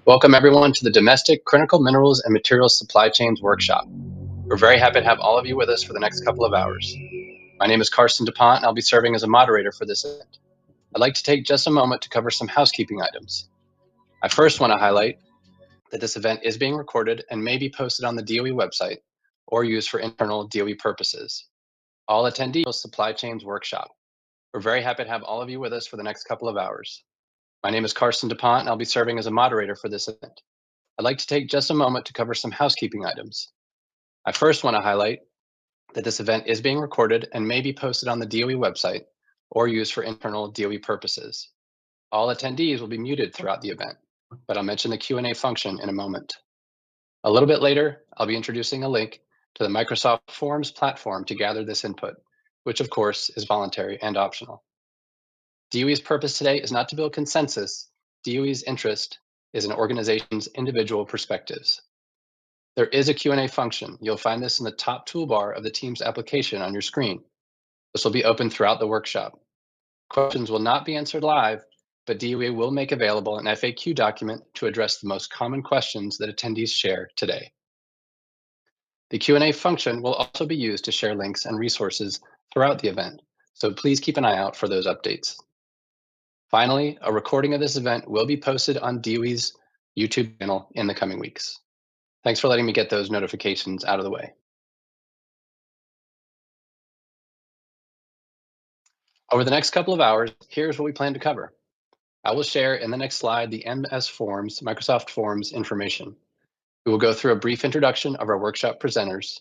Welcome everyone to the Domestic Critical Minerals and Materials Supply Chains Workshop. We're very happy to have all of you with us for the next couple of hours. My name is Carson DuPont and I'll be serving as a moderator for this event. I'd like to take just a moment to cover some housekeeping items. I first want to highlight that this event is being recorded and may be posted on the DOE website or used for internal DOE purposes. All attendees will Supply Chains Workshop. We're very happy to have all of you with us for the next couple of hours. My name is Carson DuPont and I'll be serving as a moderator for this event. I'd like to take just a moment to cover some housekeeping items. I first want to highlight that this event is being recorded and may be posted on the DOE website or used for internal DOE purposes. All attendees will be muted throughout the event, but I'll mention the Q&A function in a moment. A little bit later, I'll be introducing a link to the Microsoft Forms platform to gather this input, which of course is voluntary and optional. DOE's purpose today is not to build consensus. DOE's interest is in organizations' individual perspectives. There is a Q&A function. You'll find this in the top toolbar of the Teams application on your screen. This will be open throughout the workshop. Questions will not be answered live, but DOE will make available an FAQ document to address the most common questions that attendees share today. The Q&A function will also be used to share links and resources throughout the event, so please keep an eye out for those updates. Finally, a recording of this event will be posted on DOE's YouTube channel in the coming weeks. Thanks for letting me get those notifications out of the way. Over the next couple of hours, here's what we plan to cover. I will share in the next slide the MS Forms, Microsoft Forms information. We will go through a brief introduction of our workshop presenters.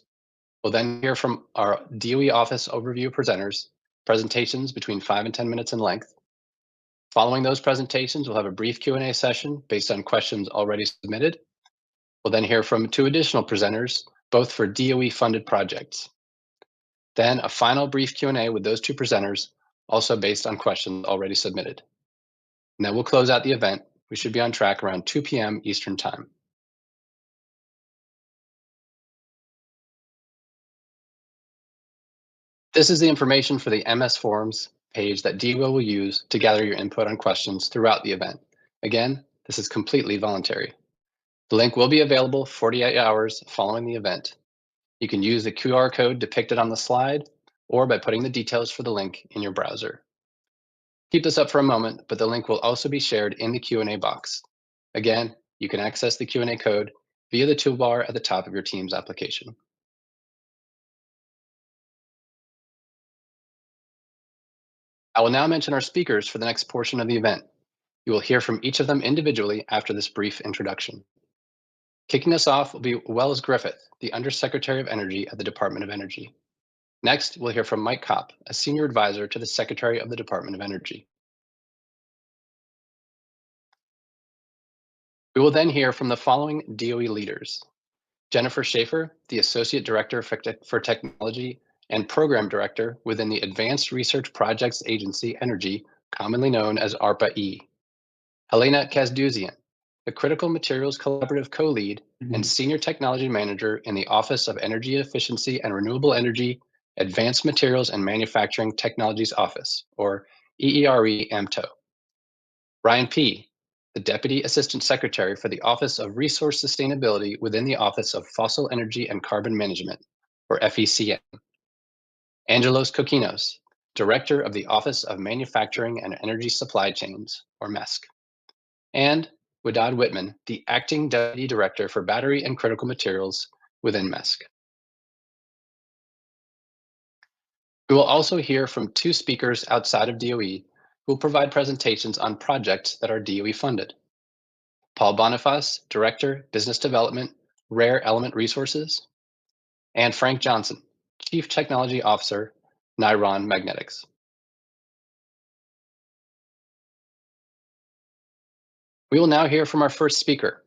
We'll then hear from our DOE office overview presenters, presentations between 5 and 10 minutes in length. Following those presentations, we'll have a brief Q&A session based on questions already submitted. We'll then hear from 2 additional presenters, both for DOE-funded projects. Then a final brief Q&A with those 2 presenters, also based on questions already submitted. And then we'll close out the event. We should be on track around 2 p.m. Eastern Time. This is the information for the MS Forms page that DOE will use to gather your input on questions throughout the event. Again, this is completely voluntary. The link will be available 48 hours following the event. You can use the QR code depicted on the slide or by putting the details for the link in your browser. Keep this up for a moment, but the link will also be shared in the Q&A box. Again, you can access the Q&A code via the toolbar at the top of your Teams application. I will now mention our speakers for the next portion of the event. You will hear from each of them individually after this brief introduction. Kicking us off will be Wells Griffith, the Undersecretary of Energy at the Department of Energy. Next, we'll hear from Mike Kopp, a Senior Advisor to the Secretary of the Department of Energy. We will then hear from the following DOE leaders: Jennifer Schaefer, the Associate Director for Technology and Program Director within the Advanced Research Projects Agency Energy, commonly known as ARPA-E. Helena Kazduzian, the Critical Materials Collaborative Co-Lead and Senior Technology Manager in the Office of Energy Efficiency and Renewable Energy Advanced Materials and Manufacturing Technologies Office, or EERE-AMTO. Ryan P., the Deputy Assistant Secretary for the Office of Resource Sustainability within the Office of Fossil Energy and Carbon Management, or FECM. Angelos Kokinos, Director of the Office of Manufacturing and Energy Supply Chains, or MESC. And Wadad Whitman, the Acting Deputy Director for Battery and Critical Materials within MESC. We will also hear from two speakers outside of DOE who will provide presentations on projects that are DOE funded. Paul Boniface, Director, Business Development, Rare Element Resources, and Frank Johnson, Chief Technology Officer, Niron Magnetics. We will now hear from our first speaker.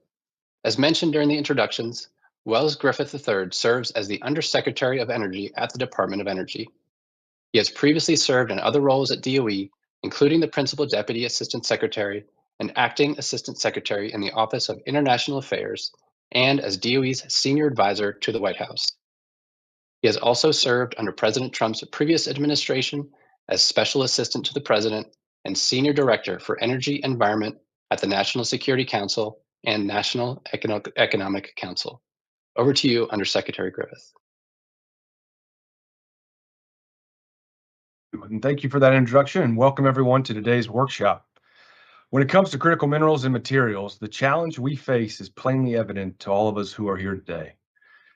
As mentioned during the introductions, Wells Griffith III serves as the Undersecretary of Energy at the Department of Energy. He has previously served in other roles at DOE, including the Principal Deputy Assistant Secretary and Acting Assistant Secretary in the Office of International Affairs, and as DOE's Senior Advisor to the White House. He has also served under President Trump's previous administration as Special Assistant to the President and Senior Director for Energy Environment at the National Security Council and National Economic Council. Over to you, Undersecretary Griffith. And thank you for that introduction, and welcome everyone to today's workshop. When it comes to critical minerals and materials, the challenge we face is plainly evident to all of us who are here today.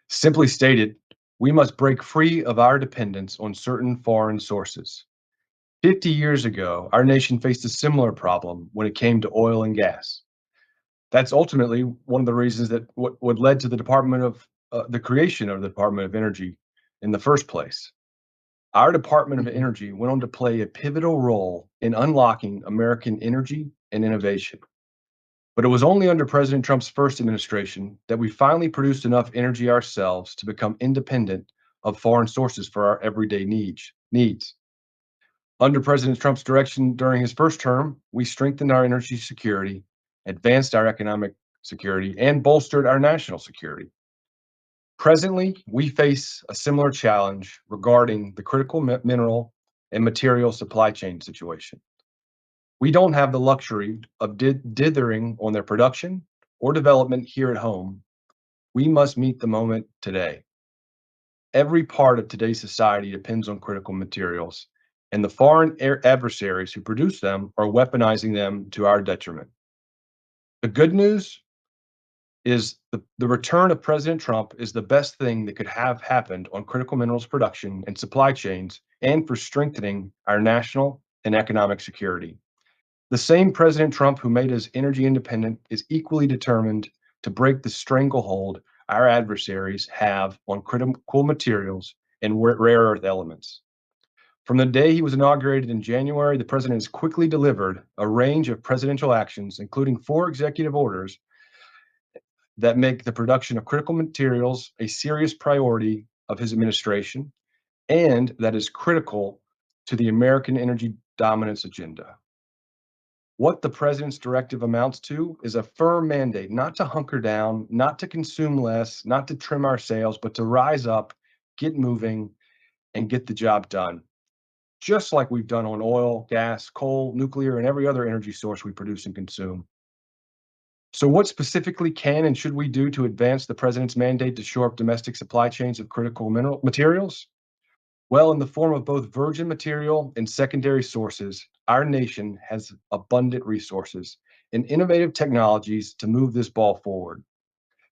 Simply stated, we must break free of our dependence on certain foreign sources. 50 years ago, our nation faced a similar problem when it came to oil and gas. That's ultimately one of the reasons that what led to the the creation of the Department of Energy in the first place. Our Department of Energy went on to play a pivotal role in unlocking American energy and innovation. But it was only under President Trump's first administration that we finally produced enough energy ourselves to become independent of foreign sources for our everyday needs. Under President Trump's direction during his first term, we strengthened our energy security, advanced our economic security, and bolstered our national security. Presently, we face a similar challenge regarding the critical mineral and material supply chain situation. We don't have the luxury of dithering on their production or development here at home. We must meet the moment today. Every part of today's society depends on critical materials, and the foreign adversaries who produce them are weaponizing them to our detriment. The good news is the return of President Trump is the best thing that could have happened on critical minerals production and supply chains and for strengthening our national and economic security. The same President Trump who made us energy independent is equally determined to break the stranglehold our adversaries have on critical materials and rare earth elements. From the day he was inaugurated in January, the president has quickly delivered a range of presidential actions, including 4 executive orders that make the production of critical materials a serious priority of his administration, and that is critical to the American energy dominance agenda. What the president's directive amounts to is a firm mandate not to hunker down, not to consume less, not to trim our sails, but to rise up, get moving, and get the job done. Just like we've done on oil, gas, coal, nuclear, and every other energy source we produce and consume. So what specifically can and should we do to advance the president's mandate to shore up domestic supply chains of critical materials? Well, in the form of both virgin material and secondary sources, our nation has abundant resources and innovative technologies to move this ball forward.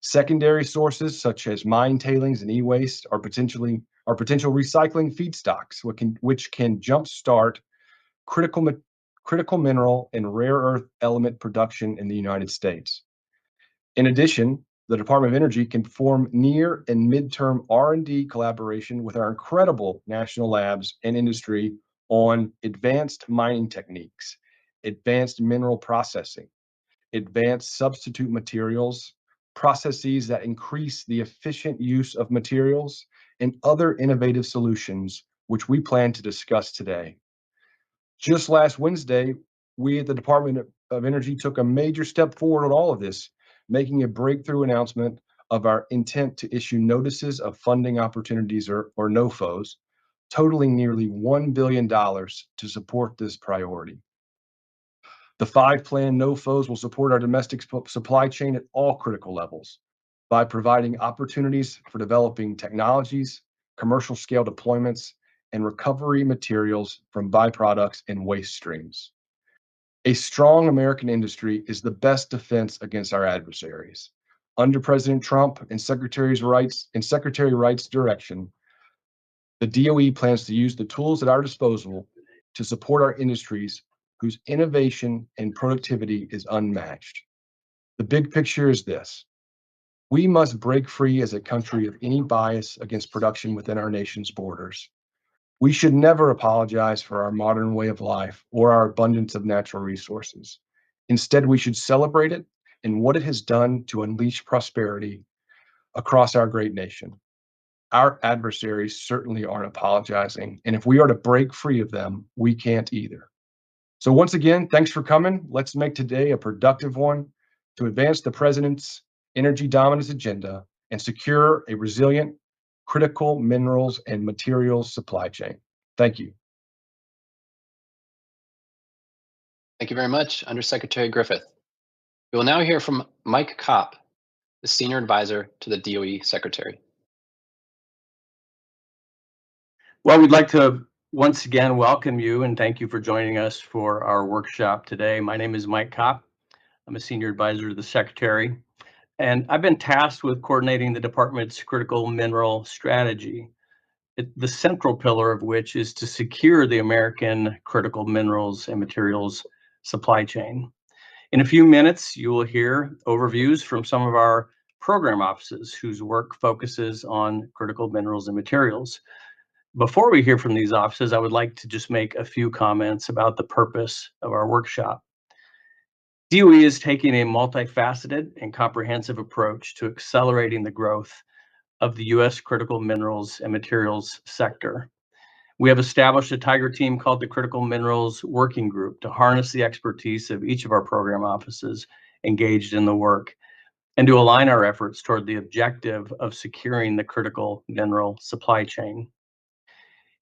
Secondary sources such as mine tailings and e-waste are potential recycling feedstocks, which can jumpstart critical mineral and rare earth element production in the United States. In addition, the Department of Energy can form near and midterm R&D collaboration with our incredible national labs and industry on advanced mining techniques, advanced mineral processing, advanced substitute materials, processes that increase the efficient use of materials, and other innovative solutions, which we plan to discuss today. Just last Wednesday, we at the Department of Energy took a major step forward on all of this, making a breakthrough announcement of our intent to issue notices of funding opportunities or NOFOs totaling nearly $1 billion to support this priority. The 5 planned NOFOs will support our domestic supply chain at all critical levels by providing opportunities for developing technologies, commercial scale deployments, and recovery materials from byproducts and waste streams. A strong American industry is the best defense against our adversaries. Under President Trump and Secretary Wright's direction, the DOE plans to use the tools at our disposal to support our industries whose innovation and productivity is unmatched. The big picture is this: we must break free as a country of any bias against production within our nation's borders. We should never apologize for our modern way of life or our abundance of natural resources. Instead, we should celebrate it and what it has done to unleash prosperity across our great nation. Our adversaries certainly aren't apologizing, and if we are to break free of them, we can't either. So once again, thanks for coming. Let's make today a productive one to advance the president's energy dominance agenda and secure a resilient, critical minerals and materials supply chain. Thank you. Thank you very much, Undersecretary Griffith. We will now hear from Mike Kopp, the Senior Advisor to the DOE Secretary. Well, we'd like to once again welcome you and thank you for joining us for our workshop today. My name is Mike Kopp. I'm a Senior Advisor to the Secretary, and I've been tasked with coordinating the department's critical mineral strategy, the central pillar of which is to secure the American critical minerals and materials supply chain. In a few minutes, you will hear overviews from some of our program offices whose work focuses on critical minerals and materials. Before we hear from these offices, I would like to just make a few comments about the purpose of our workshop. DOE is taking a multifaceted and comprehensive approach to accelerating the growth of the U.S. critical minerals and materials sector. We have established a Tiger team called the Critical Minerals Working Group to harness the expertise of each of our program offices engaged in the work and to align our efforts toward the objective of securing the critical mineral supply chain.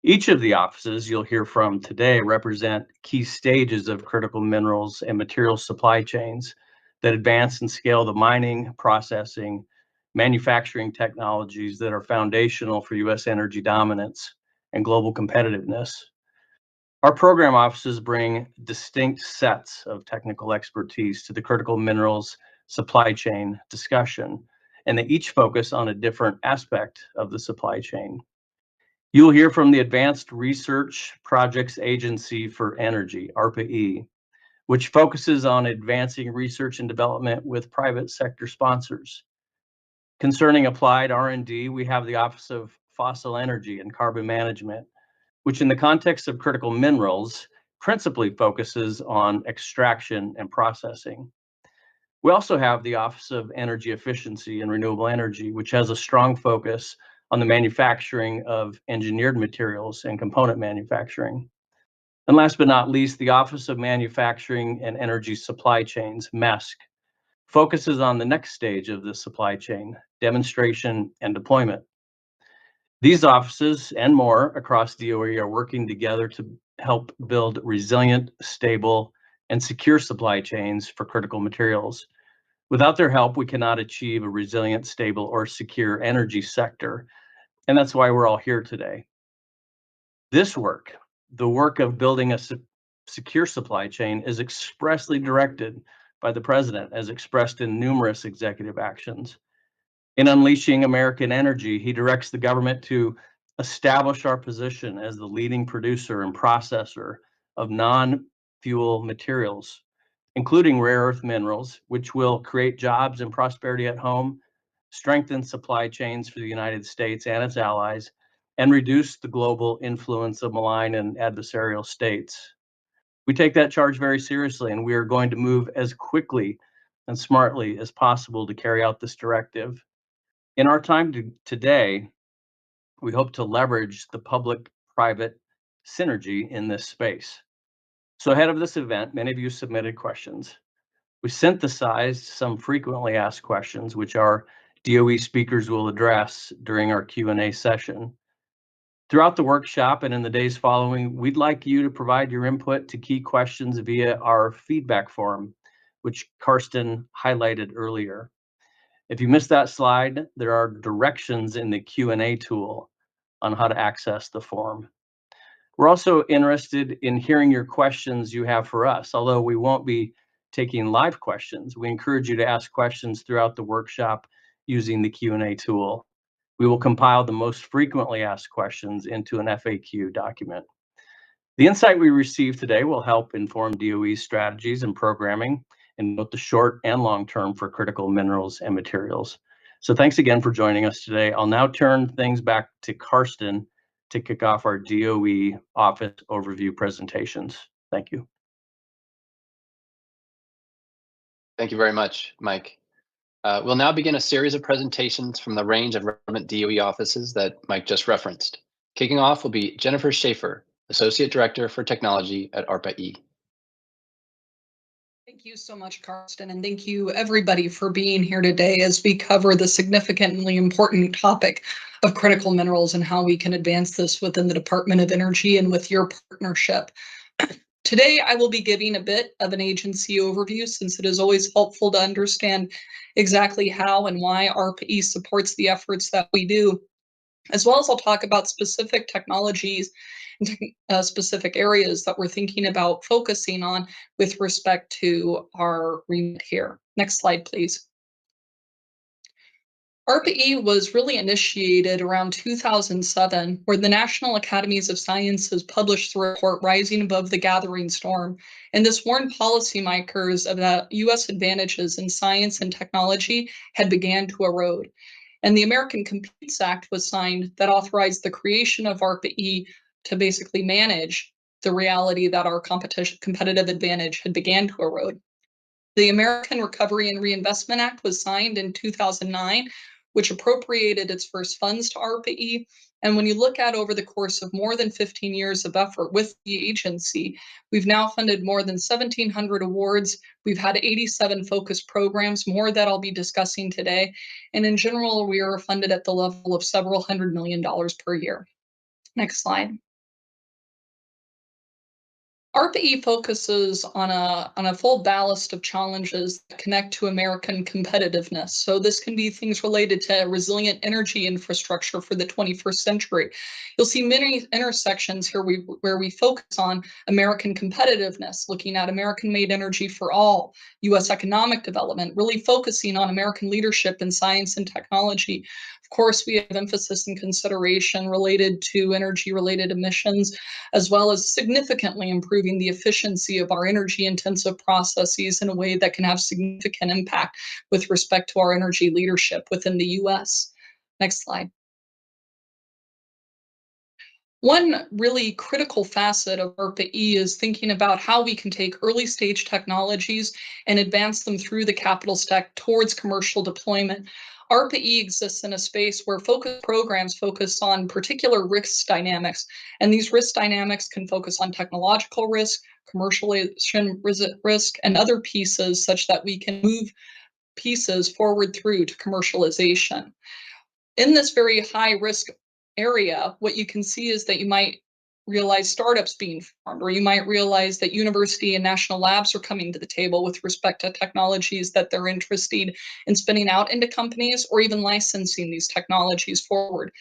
Each of the offices you'll hear from today represent key stages of critical minerals and materials supply chains that advance and scale the mining, processing, manufacturing technologies that are foundational for U.S. energy dominance and global competitiveness. Our program offices bring distinct sets of technical expertise to the critical minerals supply chain discussion, and they each focus on a different aspect of the supply chain. You'll hear from the Advanced Research Projects Agency for Energy, ARPA-E, which focuses on advancing research and development with private sector sponsors. Concerning applied R&D, we have the Office of Fossil Energy and Carbon Management, which in the context of critical minerals, principally focuses on extraction and processing. We also have the Office of Energy Efficiency and Renewable Energy, which has a strong focus on the manufacturing of engineered materials and component manufacturing. And last but not least, the Office of Manufacturing and Energy Supply Chains, MESC, focuses on the next stage of the supply chain, demonstration and deployment. These offices and more across DOE are working together to help build resilient, stable, and secure supply chains for critical materials. Without their help, we cannot achieve a resilient, stable, or secure energy sector, and that's why we're all here today. This work, the work of building a secure supply chain, is expressly directed by the President, as expressed in numerous executive actions. In Unleashing American Energy, he directs the government to establish our position as the leading producer and processor of non-fuel materials, including rare earth minerals, which will create jobs and prosperity at home, strengthen supply chains for the United States and its allies, and reduce the global influence of malign and adversarial states. We take that charge very seriously, and we are going to move as quickly and smartly as possible to carry out this directive. In our time today, we hope to leverage the public-private synergy in this space. So ahead of this event, many of you submitted questions. We synthesized some frequently asked questions, which our DOE speakers will address during our Q&A session. Throughout the workshop and in the days following, we'd like you to provide your input to key questions via our feedback form, which Karsten highlighted earlier. If you missed that slide, there are directions in the Q&A tool on how to access the form. We're also interested in hearing your questions you have for us. Although we won't be taking live questions, we encourage you to ask questions throughout the workshop using the Q&A tool. We will compile the most frequently asked questions into an FAQ document. The insight we received today will help inform DOE's strategies and programming in both the short and long term for critical minerals and materials. So thanks again for joining us today. I'll now turn things back to Karsten to kick off our DOE office overview presentations. Thank you. Thank you very much, Mike. We'll now begin a series of presentations from the range of relevant DOE offices that Mike just referenced. Kicking off will be Jennifer Schaefer, Associate Director for Technology at ARPA-E. Thank you so much, Karsten, and thank you everybody for being here today as we cover the significantly important topic of critical minerals and how we can advance this within the Department of Energy and with your partnership. Today, I will be giving a bit of an agency overview since it is always helpful to understand exactly how and why ARPA-E supports the efforts that we do, as well as I'll talk about specific technologies and specific areas that we're thinking about focusing on with respect to our remit here. Next slide, please. ARPA-E was really initiated around 2007, where the National Academies of Sciences published the report Rising Above the Gathering Storm, and this warned policymakers about U.S. advantages in science and technology had began to erode. And the American Competes Act was signed that authorized the creation of ARPA-E to basically manage the reality that our competitive advantage had began to erode. The American Recovery and Reinvestment Act was signed in 2009, which appropriated its first funds to ARPA-E. And when you look at over the course of more than 15 years of effort with the agency, we've now funded more than 1,700 awards. We've had 87 focused programs, more that I'll be discussing today. And in general, we are funded at the level of several $100 million per year. Next slide. ARPA-E focuses on a full ballast of challenges that connect to American competitiveness. So this can be things related to resilient energy infrastructure for the 21st century. You'll see many intersections here where we focus on American competitiveness, looking at American-made energy for all, U.S. economic development, really focusing on American leadership in science and technology. Of course, we have emphasis and consideration related to energy-related emissions, as well as significantly improving the efficiency of our energy-intensive processes in a way that can have significant impact with respect to our energy leadership within the U.S. Next slide. One really critical facet of ARPA-E is thinking about how we can take early stage technologies and advance them through the capital stack towards commercial deployment. ARPA-E exists in a space where programs focus on particular risk dynamics, and these risk dynamics can focus on technological risk, commercialization risk, and other pieces such that we can move pieces forward through to commercialization. In this very high risk area, what you can see is that you might realize startups being formed, or you might realize that university and national labs are coming to the table with respect to technologies that they're interested in spinning out into companies or even licensing these technologies forward.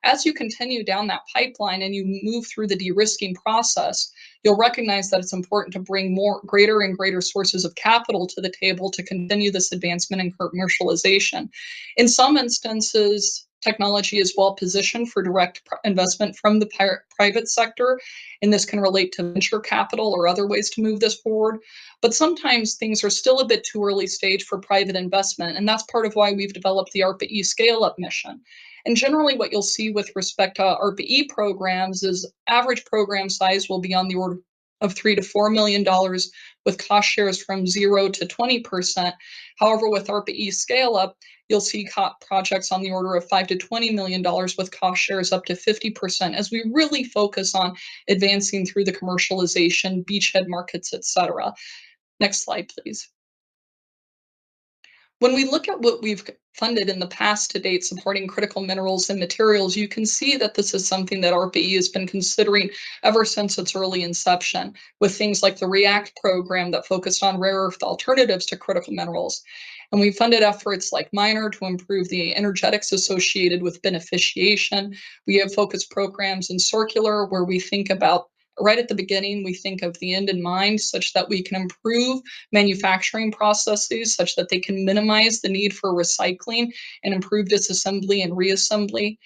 As you continue down that pipeline and you move through the de-risking process, you'll recognize that it's important to bring greater and greater sources of capital to the table to continue this advancement in commercialization. In some instances, technology is well positioned for direct investment from the private sector, and this can relate to venture capital or other ways to move this forward. But sometimes things are still a bit too early stage for private investment, and that's part of why we've developed the ARPA-E scale-up mission. And generally what you'll see with respect to ARPA-E programs is average program size will be on the order of $3 to $4 million with cost shares from 0 to 20%. However, with ARPA-E scale-up, you'll see projects on the order of $5 to $20 million with cost shares up to 50% as we really focus on advancing through the commercialization, beachhead markets, etc. Next slide, please. When we look at what we've funded in the past to date supporting critical minerals and materials, you can see that this is something that ARPA-E has been considering ever since its early inception, with things like the REACT program that focused on rare earth alternatives to critical minerals. And we funded efforts like MINER to improve the energetics associated with beneficiation. We have focused programs in circular where we think about right at the beginning, we think of the end in mind such that we can improve manufacturing processes such that they can minimize the need for recycling and improve disassembly and reassembly.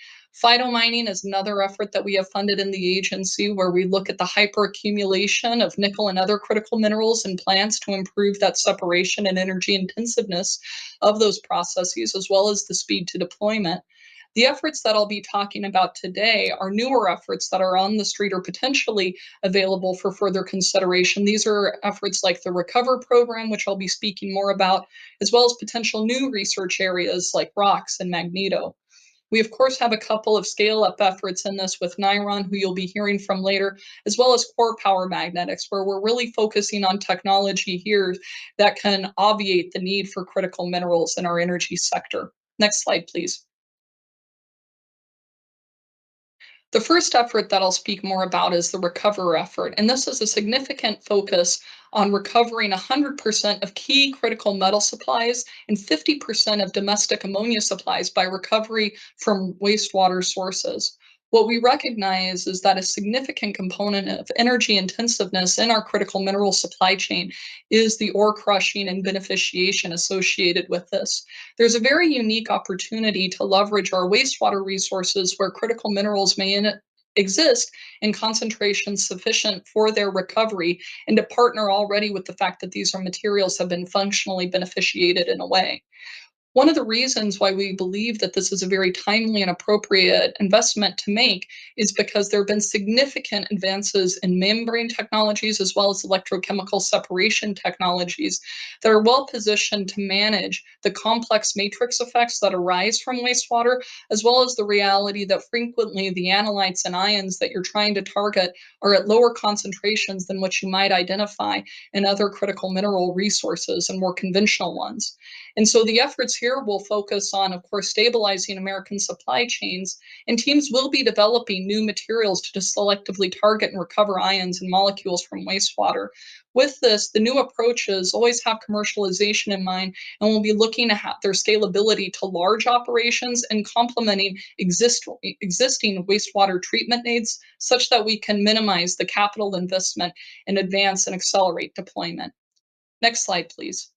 Phytomining is another effort that we have funded in the agency where we look at the hyperaccumulation of nickel and other critical minerals in plants to improve that separation and energy intensiveness of those processes, as well as the speed to deployment. The efforts that I'll be talking about today are newer efforts that are on the street or potentially available for further consideration. These are efforts like the Recover program, which I'll be speaking more about, as well as potential new research areas like rocks and magneto. We, of course, have a couple of scale-up efforts in this with Niron, who you'll be hearing from later, as well as core power magnetics, where we're really focusing on technology here that can obviate the need for critical minerals in our energy sector. Next slide, please. The first effort that I'll speak more about is the Recover effort, and this is a significant focus on recovering 100% of key critical metal supplies and 50% of domestic ammonia supplies by recovery from wastewater sources. What we recognize is that a significant component of energy intensiveness in our critical mineral supply chain is the ore crushing and beneficiation associated with this. There's a very unique opportunity to leverage our wastewater resources where critical minerals may exist in concentrations sufficient for their recovery and to partner already with the fact that these are materials have been functionally beneficiated in a way. One of the reasons why we believe that this is a very timely and appropriate investment to make is because there have been significant advances in membrane technologies as well as electrochemical separation technologies that are well positioned to manage the complex matrix effects that arise from wastewater, as well as the reality that frequently the analytes and ions that you're trying to target are at lower concentrations than what you might identify in other critical mineral resources and more conventional ones. And so the efforts here will focus on, of course, stabilizing American supply chains, and teams will be developing new materials to selectively target and recover ions and molecules from wastewater. With this, the new approaches always have commercialization in mind, and we'll be looking at their scalability to large operations and complementing existing wastewater treatment needs such that we can minimize the capital investment and advance and accelerate deployment. Next slide, please.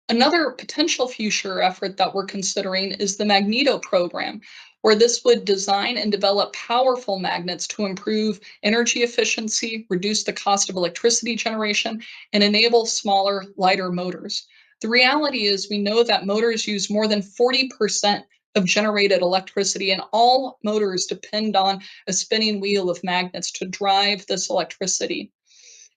Another potential future effort that we're considering is the magneto program, where this would design and develop powerful magnets to improve energy efficiency, reduce the cost of electricity generation, and enable smaller, lighter motors. The reality is we know that motors use more than 40% of generated electricity, and all motors depend on a spinning wheel of magnets to drive this electricity.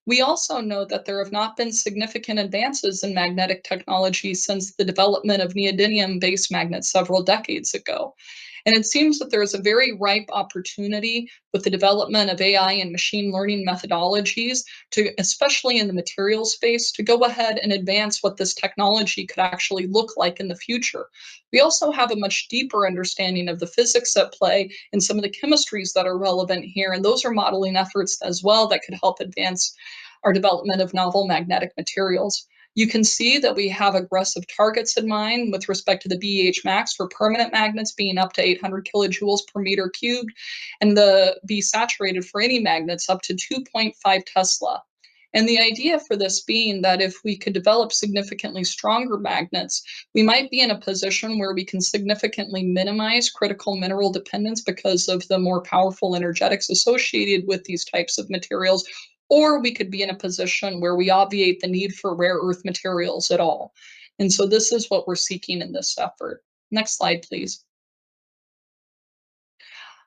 We also know that there have not been significant advances in magnetic technology since the development of neodymium-based magnets several decades ago. And it seems that there is a very ripe opportunity with the development of AI and machine learning methodologies to, especially in the materials space, to go ahead and advance what this technology could actually look like in the future. We also have a much deeper understanding of the physics at play and some of the chemistries that are relevant here. And those are modeling efforts as well that could help advance our development of novel magnetic materials. You can see that we have aggressive targets in mind with respect to the BEH max for permanent magnets being up to 800 kilojoules per meter cubed, and the B saturated for any magnets up to 2.5 Tesla. And the idea for this being that if we could develop significantly stronger magnets, we might be in a position where we can significantly minimize critical mineral dependence because of the more powerful energetics associated with these types of materials, or we could be in a position where we obviate the need for rare earth materials at all. And so this is what we're seeking in this effort. Next slide, please.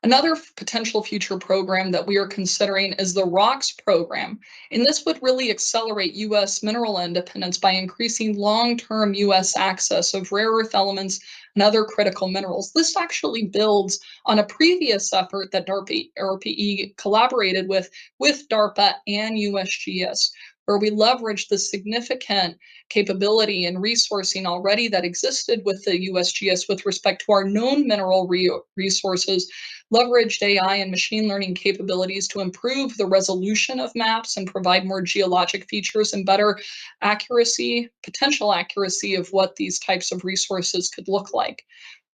Another potential future program that we are considering is the ROCKS program, and this would really accelerate U.S. mineral independence by increasing long-term U.S. access of rare earth elements and other critical minerals. This actually builds on a previous effort that ARPA-E collaborated with DARPA and USGS, where we leveraged the significant capability and resourcing already that existed with the USGS with respect to our known mineral resources, leveraged AI and machine learning capabilities to improve the resolution of maps and provide more geologic features and better accuracy, potential accuracy of what these types of resources could look like.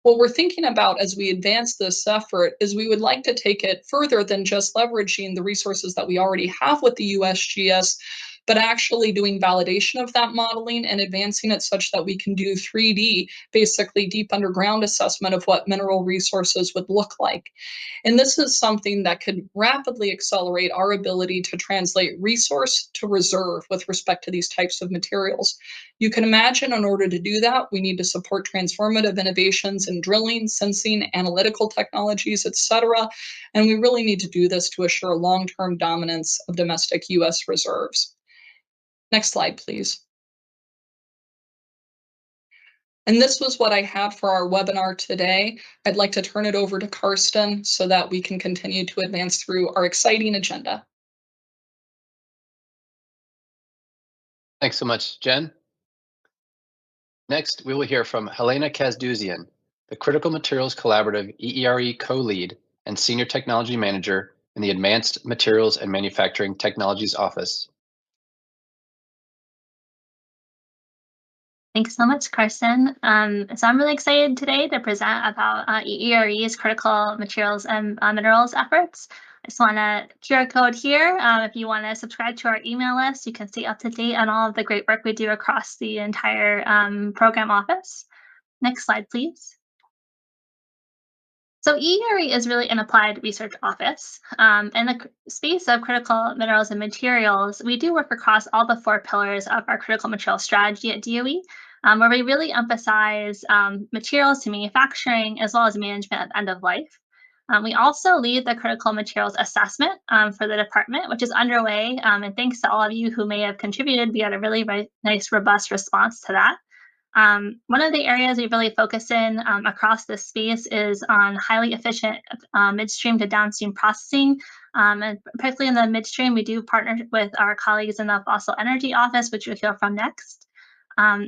What we're thinking about as we advance this effort is we would like to take it further than just leveraging the resources that we already have with the USGS, but actually doing validation of that modeling and advancing it such that we can do 3D, basically deep underground assessment of what mineral resources would look like. And this is something that could rapidly accelerate our ability to translate resource to reserve with respect to these types of materials. You can imagine in order to do that, we need to support transformative innovations in drilling, sensing, analytical technologies, etc. And we really need to do this to assure long-term dominance of domestic US reserves. Next slide, please. And this was what I had for our webinar today. I'd like to turn it over to Karsten so that we can continue to advance through our exciting agenda. Thanks so much, Jen. Next, we will hear from Helena Kazduzian, the Critical Materials Collaborative EERE co-lead and Senior Technology Manager in the Advanced Materials and Manufacturing Technologies Office. Thanks so much, Carson. So I'm really excited today to present about EERE's critical materials and minerals efforts. I just want to QR code here. If you want to subscribe to our email list, you can stay up to date on all of the great work we do across the entire program office. Next slide, please. So EERE is really an applied research office. In the space of critical minerals and materials, we do work across all the 4 pillars of our critical materials strategy at DOE, where we really emphasize materials to manufacturing as well as management at end of life. We also lead the critical materials assessment for the department, which is underway. And thanks to all of you who may have contributed, we had a really nice, robust response to that. One of the areas we really focus in across this space is on highly efficient midstream to downstream processing. And particularly in the midstream, we do partner with our colleagues in the Fossil Energy Office, which you'll hear from next.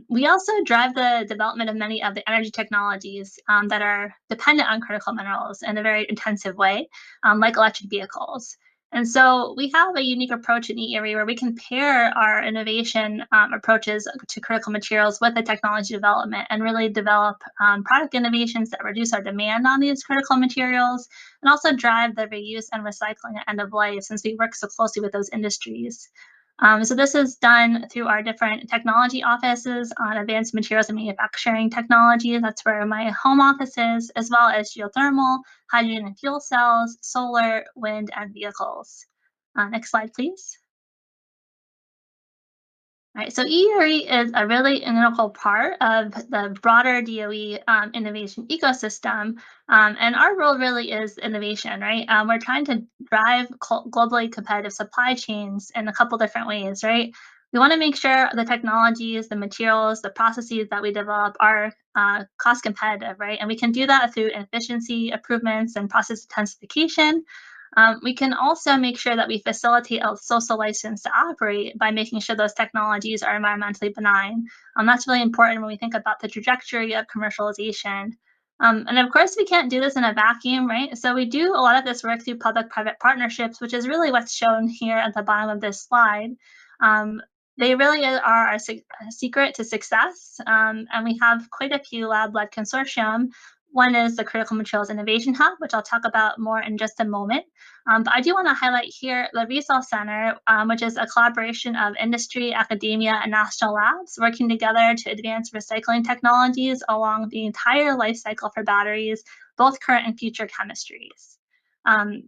We also drive the development of many of the energy technologies that are dependent on critical minerals in a very intensive way, like electric vehicles. And so we have a unique approach in EERE where we can pair our innovation approaches to critical materials with the technology development and really develop product innovations that reduce our demand on these critical materials and also drive the reuse and recycling at end of life, since we work so closely with those industries. So this is done through our different technology offices on advanced materials and manufacturing technology. That's where my home office is, as well as geothermal, hydrogen and fuel cells, solar, wind, and vehicles. Next slide, please. All right, so EERE is a really integral part of the broader DOE innovation ecosystem, and our role really is innovation, right? We're trying to drive globally competitive supply chains in a couple different ways, right? We want to make sure the technologies, the materials, the processes that we develop are cost competitive, right? And we can do that through efficiency improvements and process intensification. We can also make sure that we facilitate a social license to operate by making sure those technologies are environmentally benign. That's really important when we think about the trajectory of commercialization. And of course, we can't do this in a vacuum, right? So we do a lot of this work through public-private partnerships, which is really what's shown here at the bottom of this slide. They really are our secret to success, and we have quite a few lab-led consortium. One is the Critical Materials Innovation Hub, which I'll talk about more in just a moment. But I do want to highlight here the Resource Center, which is a collaboration of industry, academia, and national labs working together to advance recycling technologies along the entire life cycle for batteries, both current and future chemistries. While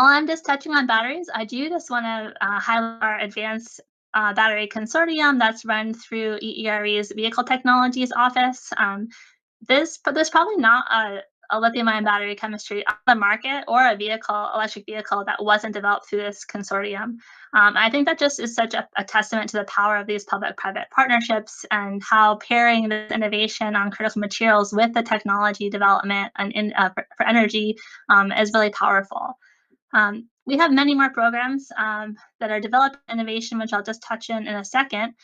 I'm just touching on batteries, I do just want to highlight our Advanced Battery Consortium that's run through EERE's Vehicle Technologies Office. There's probably not a lithium-ion battery chemistry on the market or a electric vehicle that wasn't developed through this consortium. I think that just is such a testament to the power of these public-private partnerships and how pairing this innovation on critical materials with the technology development and for energy is really powerful. We have many more programs that are developed innovation, which I'll just touch in a second.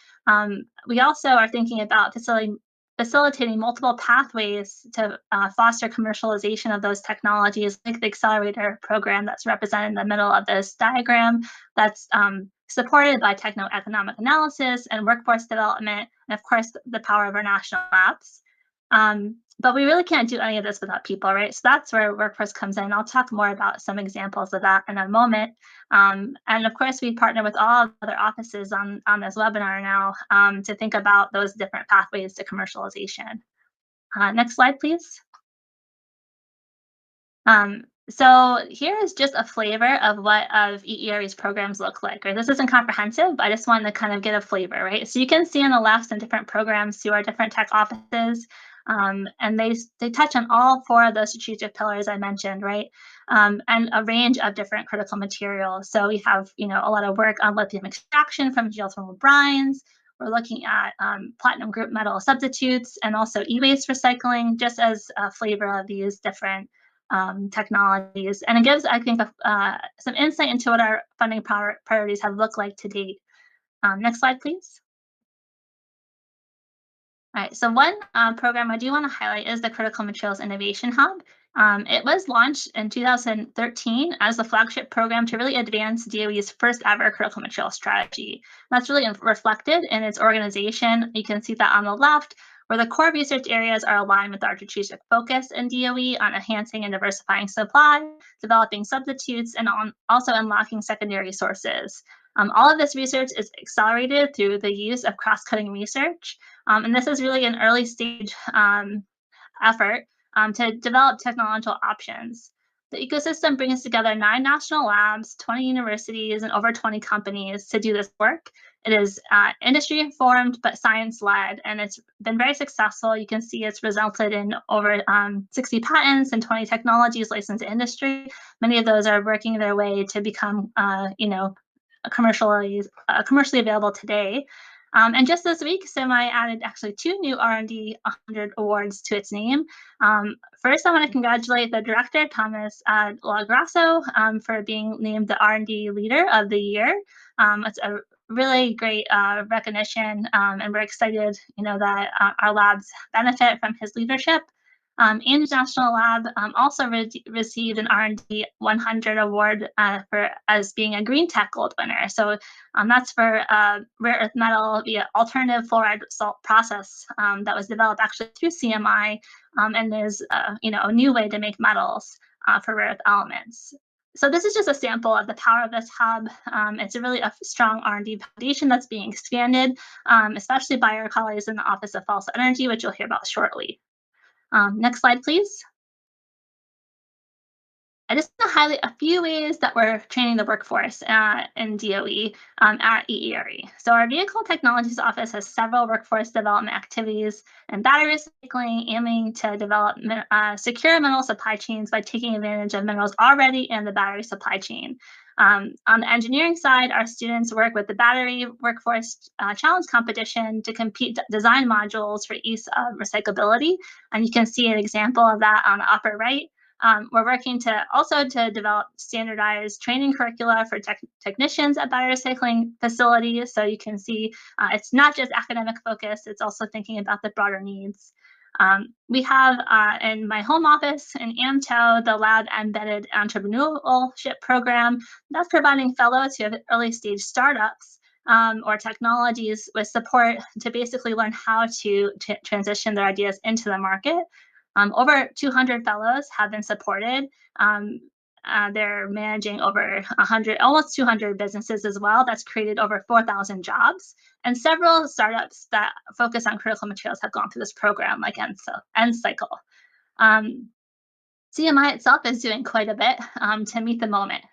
We also are thinking about facilitating multiple pathways to foster commercialization of those technologies, like the accelerator program that's represented in the middle of this diagram, that's supported by techno-economic analysis and workforce development, and of course, the power of our national labs. But we really can't do any of this without people, right? So that's where workforce comes in. I'll talk more about some examples of that in a moment. And of course, we partner with all other offices on this webinar now to think about those different pathways to commercialization. Next slide, please. So here is just a flavor of what EERE's programs look like. Right? This isn't comprehensive, but I just wanted to kind of get a flavor, right? So you can see on the left some different programs through our different tech offices. And they touch on all 4 of those strategic pillars I mentioned, right? And a range of different critical materials. So we have, a lot of work on lithium extraction from geothermal brines. We're looking at platinum group metal substitutes and also e-waste recycling, just as a flavor of these different technologies. And it gives, I think, some insight into what our funding priorities have looked like to date. Next slide, please. All right, so one program I do want to highlight is the Critical Materials Innovation Hub. It was launched in 2013 as the flagship program to really advance DOE's first ever critical materials strategy. That's really reflected in its organization. You can see that on the left, where the core research areas are aligned with our strategic focus in DOE on enhancing and diversifying supply, developing substitutes, and also unlocking secondary sources. All of this research is accelerated through the use of cross-cutting research. And this is really an early stage effort to develop technological options. The ecosystem brings together 9 national labs, 20 universities, and over 20 companies to do this work. It is industry-informed but science-led, and it's been very successful. You can see it's resulted in over 60 patents and 20 technologies licensed to industry. Many of those are working their way to become, commercially available today. And just this week, SEMI added actually 2 new R&D 100 awards to its name. First, I want to congratulate the director, Thomas Lagrasso, for being named the R&D Leader of the Year. It's a really great recognition, and we're excited, that our labs benefit from his leadership. International Lab also received an R&D 100 award as being a Green Tech Gold winner. So that's for rare earth metal via alternative fluoride salt process that was developed actually through CMI and is a new way to make metals for rare earth elements. So this is just a sample of the power of this hub. It's a really strong R&D foundation that's being expanded, especially by our colleagues in the Office of Fossil Energy, which you'll hear about shortly. Next slide, please. I just want to highlight a few ways that we're training the workforce in DOE at EERE. So our Vehicle Technologies Office has several workforce development activities and battery recycling, aiming to develop secure mineral supply chains by taking advantage of minerals already in the battery supply chain. On the engineering side, our students work with the Battery Workforce Challenge Competition to compete design modules for ease of recyclability. And you can see an example of that on the upper right. We're working to develop standardized training curricula for technicians at battery recycling facilities. So you can see it's not just academic focus, it's also thinking about the broader needs. We have in my home office in AMTO, the Lab Embedded Entrepreneurship Program. That's providing fellows who have early stage startups or technologies with support to basically learn how to transition their ideas into the market. Over 200 fellows have been supported. They're managing over 100, almost 200 businesses as well. That's created over 4,000 jobs. And several startups that focus on critical materials have gone through this program, like N-Cycle. CMI itself is doing quite a bit to meet the moment.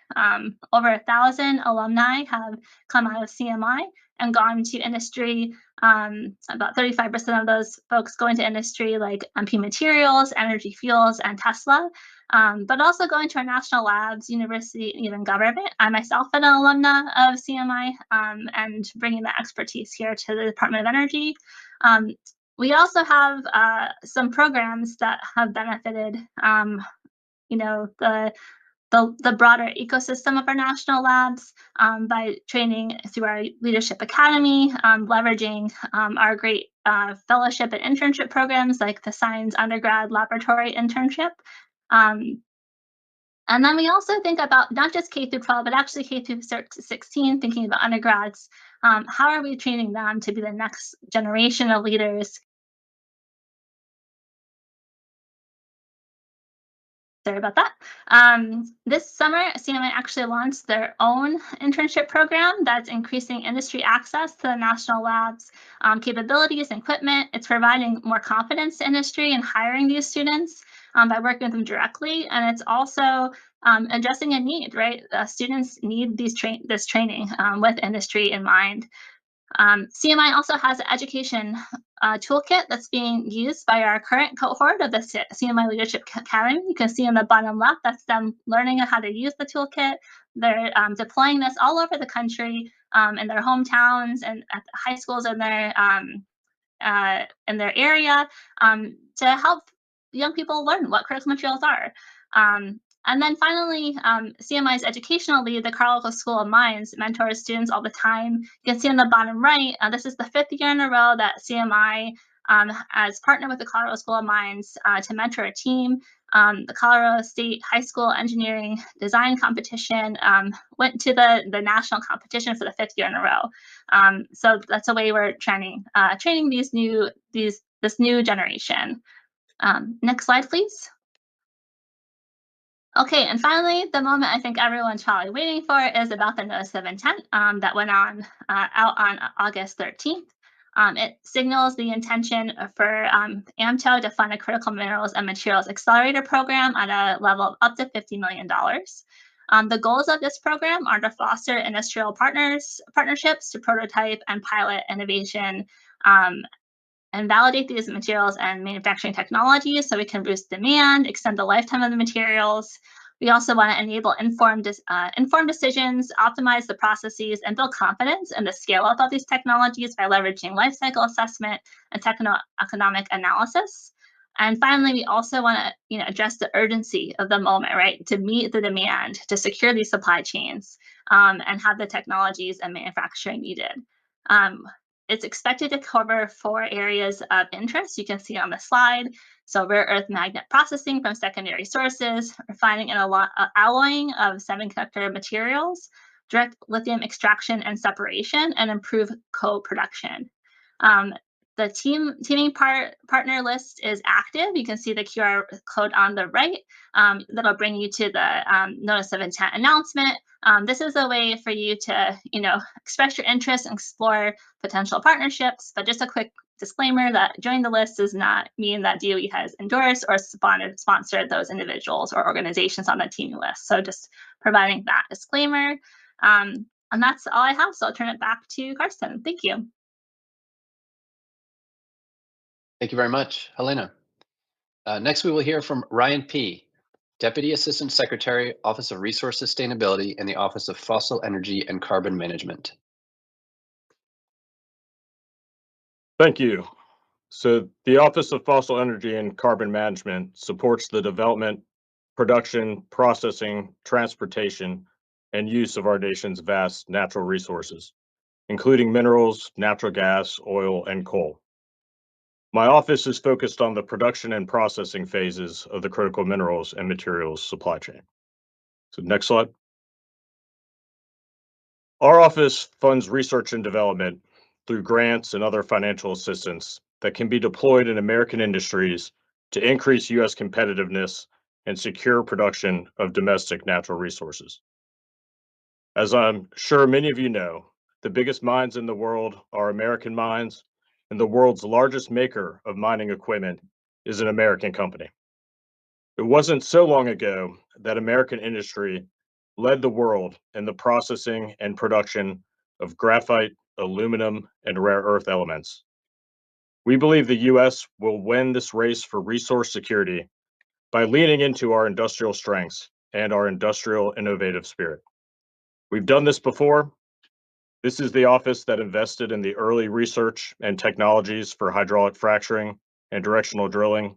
Over 1,000 alumni have come out of CMI and gone to industry. About 35% of those folks go into industry like MP Materials, Energy Fuels, and Tesla, but also going to our national labs, university, and even government. I myself am an alumna of CMI and bringing that expertise here to the Department of Energy. We also have some programs that have benefited, the the broader ecosystem of our national labs by training through our Leadership Academy, leveraging our great fellowship and internship programs like the Science Undergrad Laboratory Internship. And then we also think about not just K through 12, but actually K through 16, thinking about undergrads. How are we training them to be the next generation of leaders? Sorry about that. This summer, CMI actually launched their own internship program that's increasing industry access to the national labs capabilities and equipment. It's providing more confidence to industry in hiring these students by working with them directly. And it's also addressing a need, right? Students need this training with industry in mind. CMI also has an education toolkit that's being used by our current cohort of the CMI Leadership Academy. You can see on the bottom left, that's them learning how to use the toolkit. They're deploying this all over the country in their hometowns and at the high schools in their area to help young people learn what critical materials are. And then finally, CMI's educational lead, the Carlisle School of Mines, mentors students all the time. You can see on the bottom right, this is the 5th year in a row that CMI has partnered with the Colorado School of Mines to mentor a team. The Colorado State High School Engineering Design Competition went to the national competition for the 5th year in a row. So that's a way we're training this new generation. Next slide, please. Okay, and finally, the moment I think everyone's probably waiting for is about the Notice of Intent that went out on August 13th. It signals the intention for AMTO to fund a critical minerals and materials accelerator program at a level of up to $50 million. The goals of this program are to foster industrial partnerships to prototype and pilot innovation and validate these materials and manufacturing technologies so we can boost demand, extend the lifetime of the materials. We also want to enable informed decisions, optimize the processes, and build confidence in the scale up of these technologies by leveraging life cycle assessment and techno-economic analysis. And finally, we also want to address the urgency of the moment, right, to meet the demand, to secure these supply chains, and have the technologies and manufacturing needed. It's expected to cover 4 areas of interest you can see on the slide. So rare earth magnet processing from secondary sources, refining and alloying of semiconductor materials, direct lithium extraction and separation, and improve co-production. The teaming partner list is active. You can see the QR code on the right. That'll bring you to the Notice of Intent announcement. This is a way for you to, express your interest and explore potential partnerships. But just a quick disclaimer that joining the list does not mean that DOE has endorsed or sponsored those individuals or organizations on the teaming list. So just providing that disclaimer. And that's all I have. So I'll turn it back to Karsten. Thank you. Thank you very much, Helena. Next, we will hear from Ryan P., Deputy Assistant Secretary, Office of Resource Sustainability in the Office of Fossil Energy and Carbon Management. Thank you. So the Office of Fossil Energy and Carbon Management supports the development, production, processing, transportation, and use of our nation's vast natural resources, including minerals, natural gas, oil, and coal. My office is focused on the production and processing phases of the critical minerals and materials supply chain. So next slide. Our office funds research and development through grants and other financial assistance that can be deployed in American industries to increase U.S. competitiveness and secure production of domestic natural resources. As I'm sure many of you know, the biggest mines in the world are American mines, and the world's largest maker of mining equipment is an American company. It wasn't so long ago that American industry led the world in the processing and production of graphite, aluminum, and rare earth elements. We believe the U.S. will win this race for resource security by leaning into our industrial strengths and our industrial innovative spirit. We've done this before. This is the office that invested in the early research and technologies for hydraulic fracturing and directional drilling,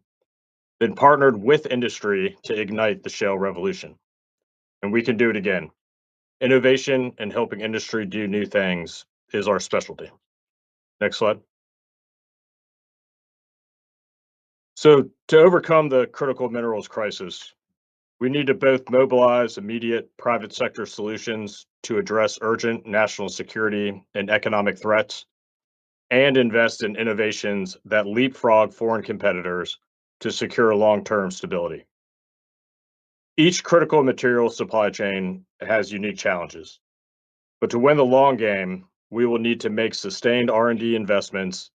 then partnered with industry to ignite the shale revolution. and we can do it again. Innovation and helping industry do new things is our specialty. Next slide. So to overcome the critical minerals crisis, we need to both mobilize immediate private sector solutions to address urgent national security and economic threats, and invest in innovations that leapfrog foreign competitors to secure long-term stability. Each critical material supply chain has unique challenges, but to win the long game, we will need to make sustained R&D investments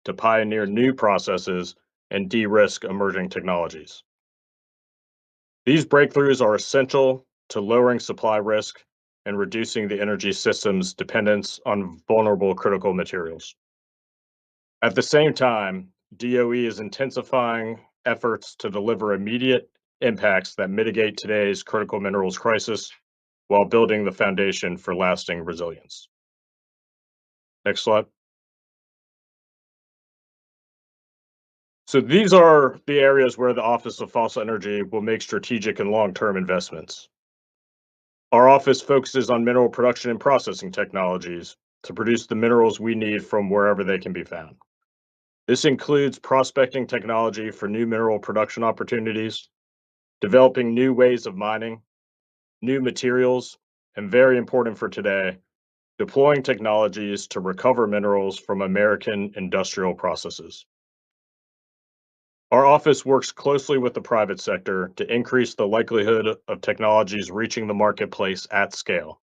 to pioneer new processes and de-risk emerging technologies. These breakthroughs are essential to lowering supply risk and reducing the energy system's dependence on vulnerable critical materials. At the same time, DOE is intensifying efforts to deliver immediate impacts that mitigate today's critical minerals crisis while building the foundation for lasting resilience. Next slide. So these are the areas where the Office of Fossil Energy will make strategic and long-term investments. Our office focuses on mineral production and processing technologies to produce the minerals we need from wherever they can be found. This includes prospecting technology for new mineral production opportunities, developing new ways of mining, new materials, and very important for today, deploying technologies to recover minerals from American industrial processes. Our office works closely with the private sector to increase the likelihood of technologies reaching the marketplace at scale.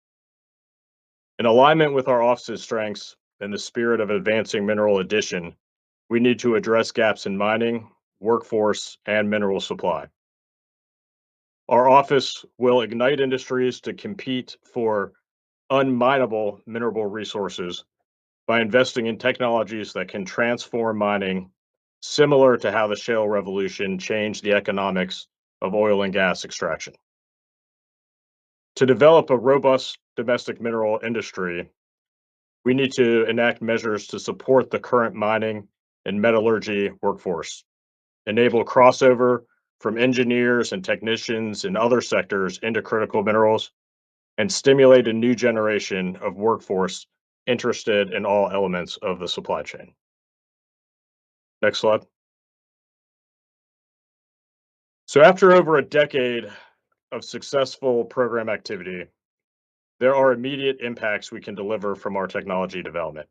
In alignment with our office's strengths and the spirit of advancing mineral addition, we need to address gaps in mining, workforce, and mineral supply. Our office will ignite industries to compete for unminable mineral resources by investing in technologies that can transform mining, similar to how the shale revolution changed the economics of oil and gas extraction. To develop a robust domestic mineral industry, we need to enact measures to support the current mining and metallurgy workforce, enable crossover from engineers and technicians in other sectors into critical minerals, and stimulate a new generation of workforce interested in all elements of the supply chain. Next slide. So after over a decade of successful program activity, there are immediate impacts we can deliver from our technology development.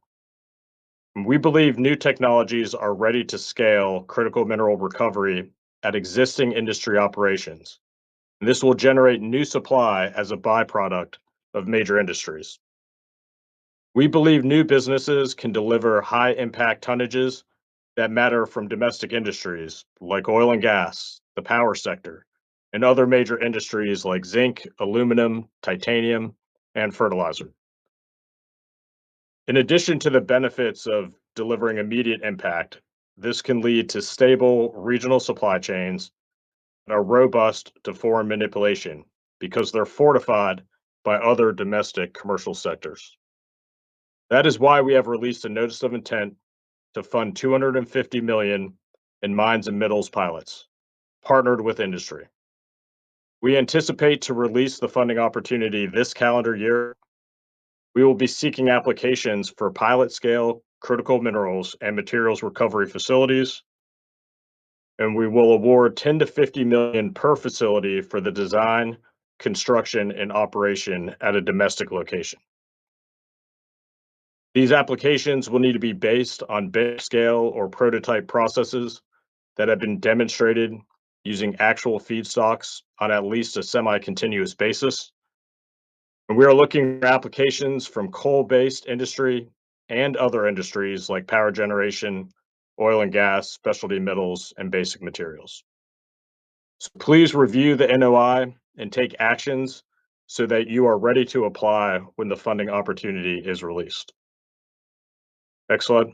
We believe new technologies are ready to scale critical mineral recovery at existing industry operations. And this will generate new supply as a byproduct of major industries. We believe new businesses can deliver high impact tonnages that matter from domestic industries like oil and gas, the power sector, and other major industries like zinc, aluminum, titanium, and fertilizer. In addition to the benefits of delivering immediate impact, this can lead to stable regional supply chains that are robust to foreign manipulation because they're fortified by other domestic commercial sectors. That is why we have released a notice of intent to fund $250 million in mines and metals pilots, partnered with industry. We anticipate to release the funding opportunity this calendar year. We will be seeking applications for pilot scale critical minerals and materials recovery facilities, and we will award 10 to 50 million per facility for the design, construction, and operation at a domestic location. These applications will need to be based on big scale or prototype processes that have been demonstrated using actual feedstocks on at least a semi-continuous basis. And we are looking for applications from coal-based industry and other industries like power generation, oil and gas, specialty metals, and basic materials. So please review the NOI and take actions so that you are ready to apply when the funding opportunity is released. Next slide.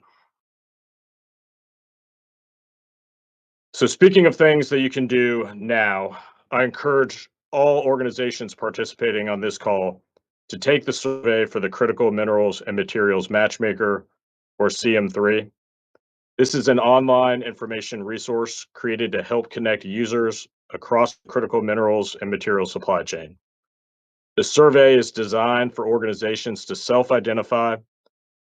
So speaking of things that you can do now, I encourage all organizations participating on this call to take the survey for the Critical Minerals and Materials Matchmaker, or CM3. This is an online information resource created to help connect users across the critical minerals and materials supply chain. The survey is designed for organizations to self-identify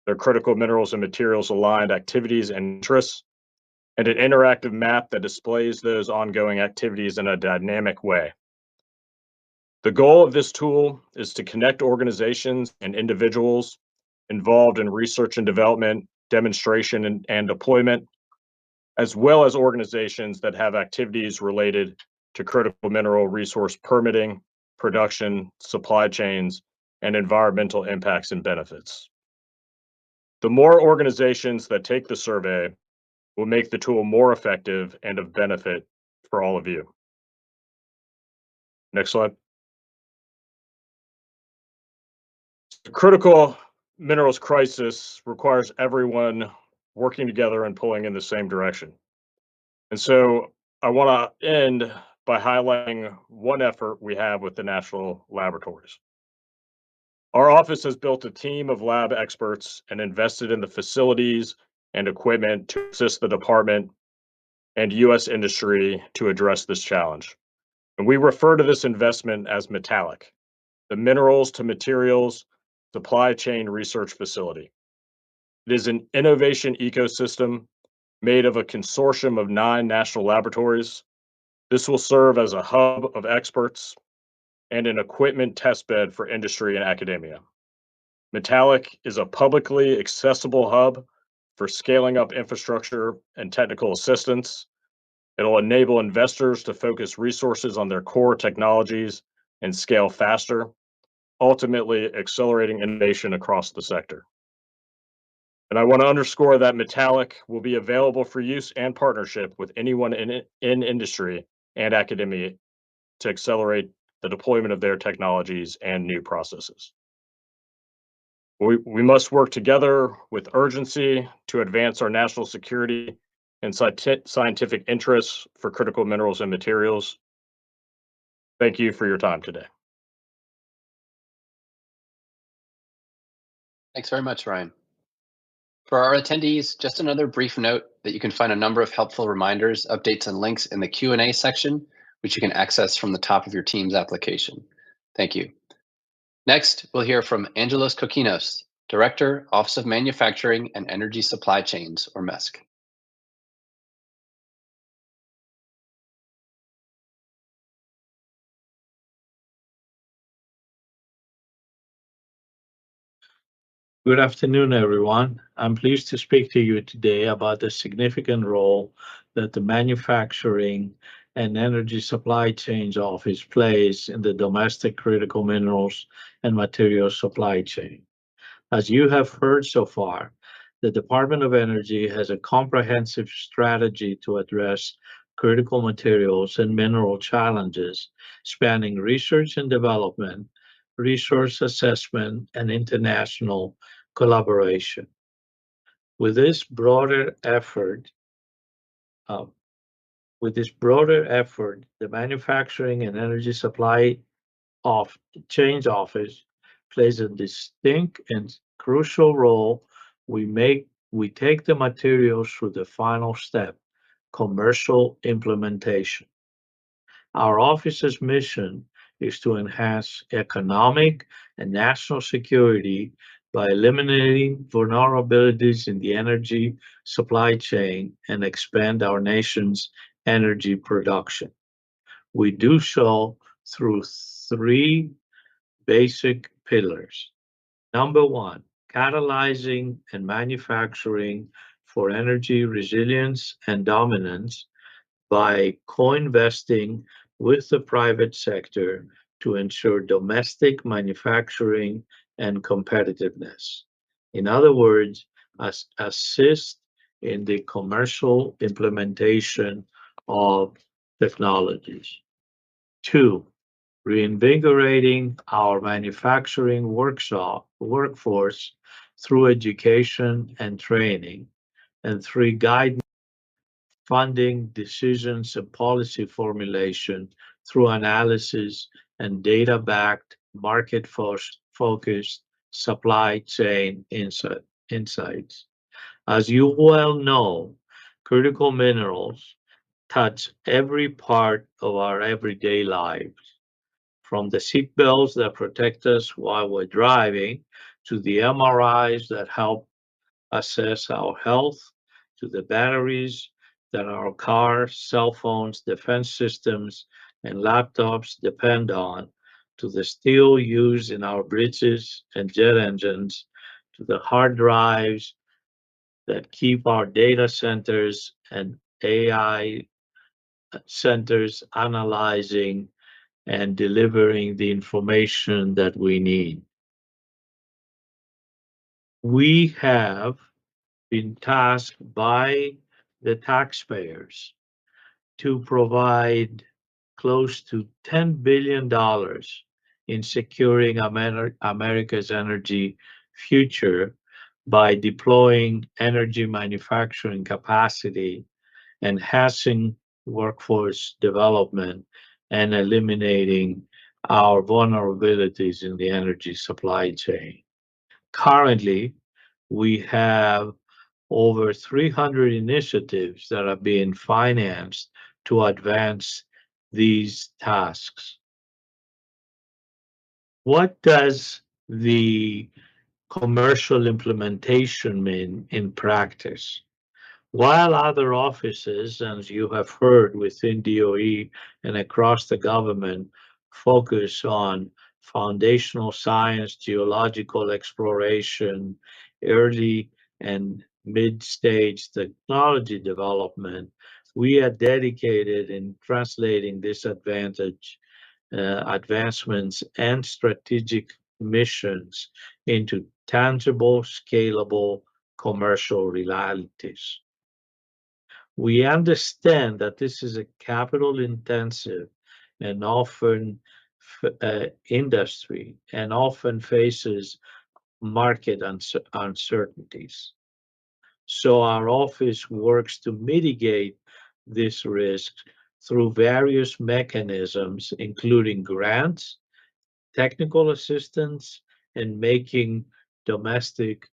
their critical minerals and materials aligned activities and interests, and an interactive map that displays those ongoing activities in a dynamic way. The goal of this tool is to connect organizations and individuals involved in research and development, demonstration and deployment, as well as organizations that have activities related to critical mineral resource permitting, production, supply chains, and environmental impacts and benefits. The more organizations that take the survey will make the tool more effective and of benefit for all of you. Next slide. The critical minerals crisis requires everyone working together and pulling in the same direction. And so I want to end by highlighting one effort we have with the national laboratories. Our office has built a team of lab experts and invested in the facilities and equipment to assist the department and U.S. industry to address this challenge. And we refer to this investment as Metallic, the Minerals to Materials Supply Chain Research Facility. It is an innovation ecosystem made of a consortium of 9 national laboratories. This will serve as a hub of experts and an equipment testbed for industry and academia. Metallic is a publicly accessible hub for scaling up infrastructure and technical assistance. It'll enable investors to focus resources on their core technologies and scale faster, ultimately accelerating innovation across the sector. And I want to underscore that Metallic will be available for use and partnership with anyone in industry and academia to accelerate the deployment of their technologies and new processes. We must work together with urgency to advance our national security and scientific interests for critical minerals and materials. Thank you for your time today. Thanks very much, Ryan. For our attendees, just another brief note that you can find a number of helpful reminders, updates, and links in the Q&A section, which you can access from the top of your Teams application. Thank you. Next, we'll hear from Angelos Kokinos, Director, Office of Manufacturing and Energy Supply Chains, or MESC. Good afternoon, everyone. I'm pleased to speak to you today about the significant role that the Manufacturing and Energy Supply Chains Office plays in the domestic critical minerals and materials supply chain. As you have heard so far, the Department of Energy has a comprehensive strategy to address critical materials and mineral challenges, spanning research and development, resource assessment, and international collaboration. With this broader effort, the Manufacturing and Energy Supply Chains Office plays a distinct and crucial role. We take the materials through the final step, commercial implementation. Our office's mission is to enhance economic and national security by eliminating vulnerabilities in the energy supply chain and expand our nation's energy production. We do so through 3 basic pillars. Number 1, catalyzing and manufacturing for energy resilience and dominance by co-investing with the private sector to ensure domestic manufacturing and competitiveness. In other words, assist in the commercial implementation of technologies. 2, reinvigorating our manufacturing workforce through education and training. And 3, guiding funding decisions and policy formulation through analysis and data-backed, market-focused supply chain insights. As you well know, critical minerals touch every part of our everyday lives, from the seat belts that protect us while we're driving, to the MRIs that help assess our health, to the batteries that our cars, cell phones, defense systems, and laptops depend on, to the steel used in our bridges and jet engines, to the hard drives that keep our data centers and AI centers analyzing and delivering the information that we need. We have been tasked by the taxpayers to provide close to $10 billion in securing America's energy future by deploying energy manufacturing capacity, enhancing workforce development, and eliminating our vulnerabilities in the energy supply chain. Currently, we have over 300 initiatives that are being financed to advance these tasks. What does the commercial implementation mean in practice? While other offices, as you have heard within DOE and across the government, focus on foundational science, geological exploration, early and mid-stage technology development, we are dedicated in translating this advancements and strategic missions into tangible, scalable commercial realities. We understand that this is a capital intensive and often industry and often faces market uncertainties. So our office works to mitigate this risk through various mechanisms, including grants, technical assistance, and making domestic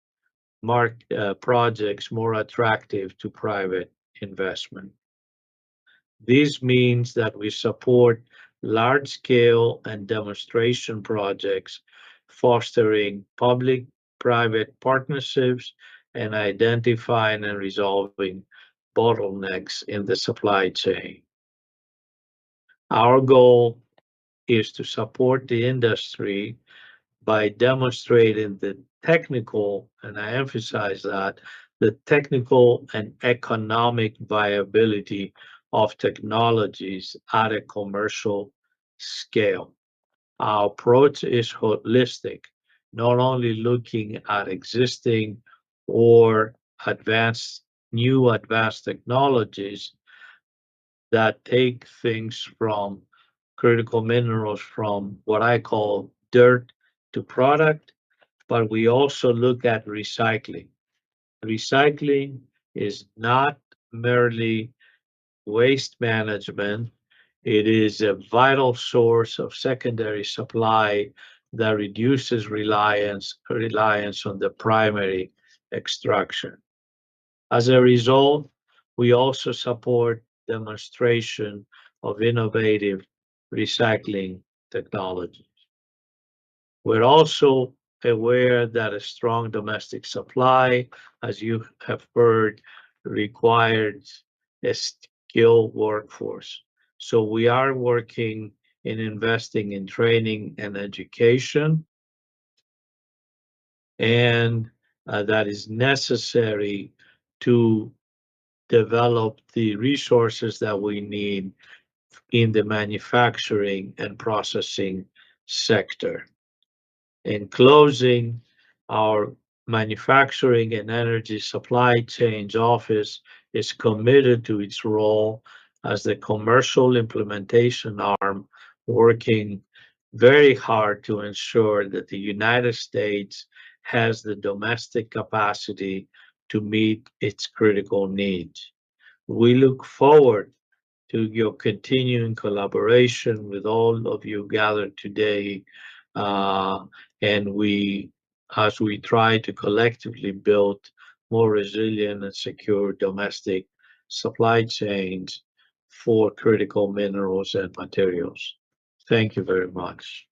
projects more attractive to private investment. This means that we support large-scale and demonstration projects, fostering public-private partnerships and identifying and resolving bottlenecks in the supply chain. Our goal is to support the industry by demonstrating the technical, and I emphasize that, the technical and economic viability of technologies at a commercial scale. Our approach is holistic, not only looking at existing or new advanced technologies that take things from critical minerals from what I call dirt to product, but we also look at recycling. Recycling is not merely waste management, it is a vital source of secondary supply that reduces reliance on the primary extraction. As a result, we also support demonstration of innovative recycling technologies. We're also aware that a strong domestic supply, as you have heard, requires a skilled workforce. So we are working in investing in training and education, and that is necessary to develop the resources that we need in the manufacturing and processing sector. In closing, our manufacturing and energy supply chains office is committed to its role as the commercial implementation arm, working very hard to ensure that the United States has the domestic capacity to meet its critical needs. We look forward to your continuing collaboration with all of you gathered today, and as we try to collectively build more resilient and secure domestic supply chains for critical minerals and materials. Thank you very much.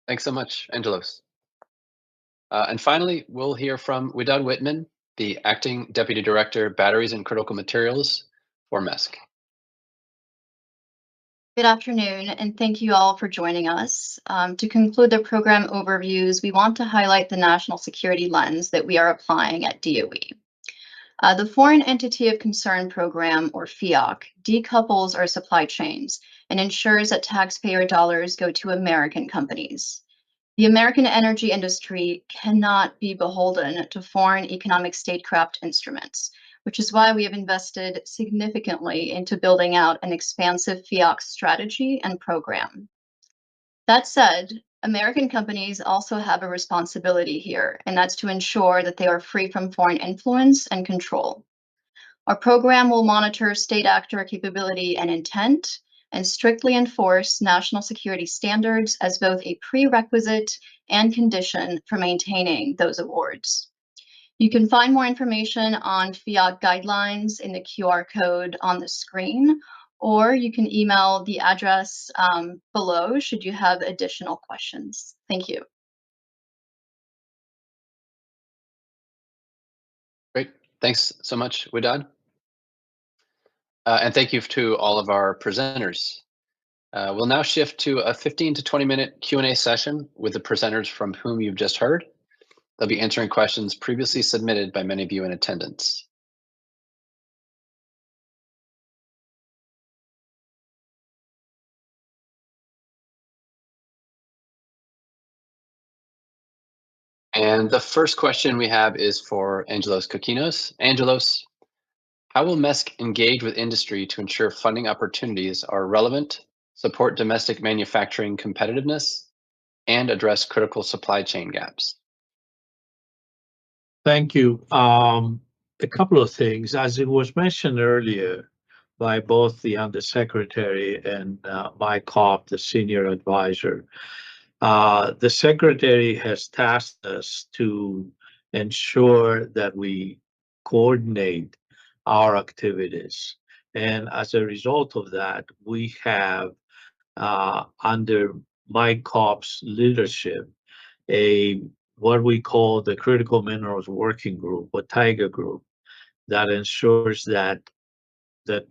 Thanks so much, Angelos. And finally, we'll hear from Widad Whitman, the Acting Deputy Director, Batteries and Critical Materials for MESC. Good afternoon, and thank you all for joining us. To conclude the program overviews, we want to highlight the national security lens that we are applying at DOE. The Foreign Entity of Concern program, or FEOC, decouples our supply chains and ensures that taxpayer dollars go to American companies. The American energy industry cannot be beholden to foreign economic statecraft instruments, which is why we have invested significantly into building out an expansive FEOC strategy and program. That said, American companies also have a responsibility here, and that's to ensure that they are free from foreign influence and control. Our program will monitor state actor capability and intent, and strictly enforce national security standards as both a prerequisite and condition for maintaining those awards. You can find more information on FEOC guidelines in the QR code on the screen, or you can email the address below should you have additional questions. Thank you. Great. Thanks so much, Widad. And thank you to all of our presenters. We'll now shift to a 15 to 20-minute Q&A session with the presenters from whom you've just heard. They'll be answering questions previously submitted by many of you in attendance. And the first question we have is for Angelos Kokinos. Angelos, how will MESC engage with industry to ensure funding opportunities are relevant, support domestic manufacturing competitiveness, and address critical supply chain gaps? Thank you. A couple of things. As it was mentioned earlier by both the Undersecretary and Mike Kopp, the Senior Advisor, the Secretary has tasked us to ensure that we coordinate our activities. And as a result of that, we have, under Mike Kopp's leadership, what we call the Critical Minerals Working Group, or TIGER Group, that ensures that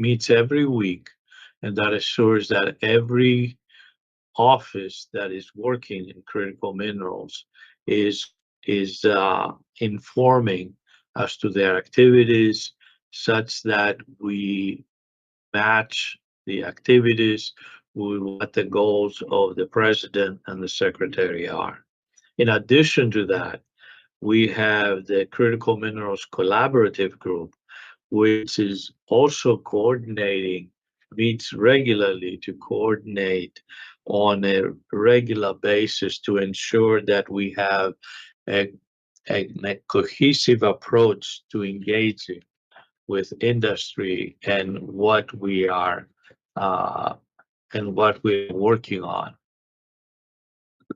meets every week, and that assures that every office that is working in critical minerals is informing as to their activities, such that we match the activities with what the goals of the President and the Secretary are. In addition to that, we have the Critical Minerals Collaborative Group, which is also meets regularly to coordinate on a regular basis to ensure that we have a cohesive approach to engaging with industry and what we are working on.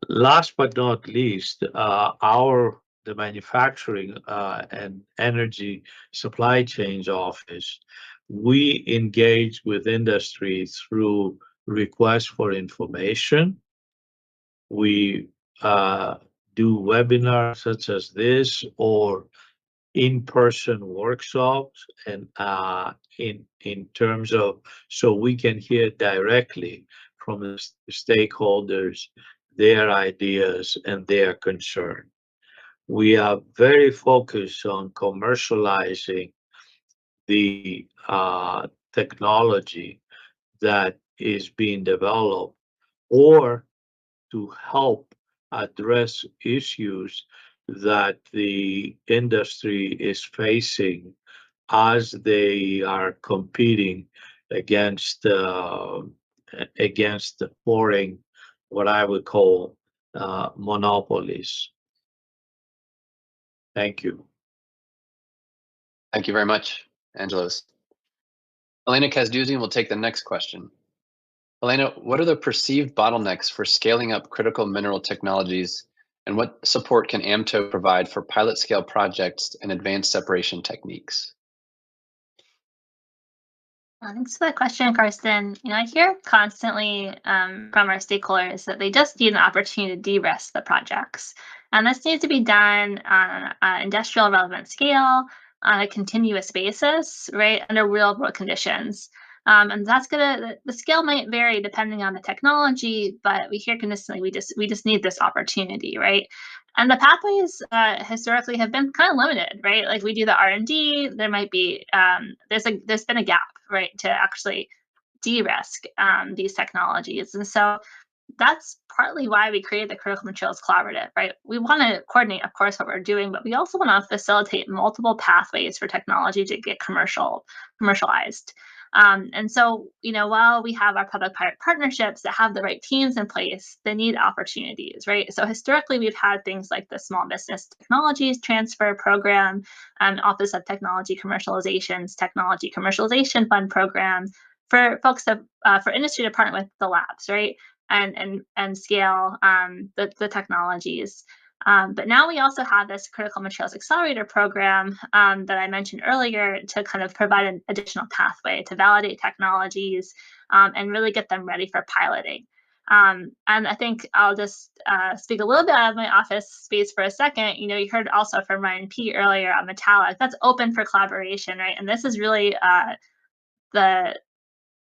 Last but not least, the Manufacturing and Energy Supply Chains Office, we engage with industry through requests for information. We do webinars such as this, or in-person workshops, and in terms of, so we can hear directly from the stakeholders their ideas and their concern. We are very focused on commercializing the technology that is being developed, or to help address issues that the industry is facing as they are competing against foreign, what I would call monopolies. Thank you. Thank you very much, Angelos. Elena Kazduzian will take the next question. Elena, what are the perceived bottlenecks for scaling up critical mineral technologies, and what support can AMTO provide for pilot scale projects and advanced separation techniques? Thanks for the question, Karsten. I hear constantly from our stakeholders that they just need an opportunity to de-risk the projects. And this needs to be done on an industrial relevant scale, on a continuous basis, right, under real world conditions. And that's the scale might vary depending on the technology, but we hear consistently we just need this opportunity, right? And the pathways historically have been kind of limited, right? Like we do the R&D, there might be there's been a gap, right, to actually de-risk these technologies, and so that's partly why we created the Critical Materials Collaborative, right? We want to coordinate, of course, what we're doing, but we also want to facilitate multiple pathways for technology to get commercialized. And so, while we have our public-private partnerships that have the right teams in place, they need opportunities, right? So historically, we've had things like the Small Business Technologies Transfer Program, Office of Technology Commercialization's Technology Commercialization Fund Program for folks for industry to partner with the labs, right? And scale the technologies. But now we also have this Critical Materials Accelerator program that I mentioned earlier to kind of provide an additional pathway to validate technologies and really get them ready for piloting. And I think I'll just speak a little bit out of my office space for a second. You heard also from Ryan P. earlier on Metallic. That's open for collaboration, right? And this is really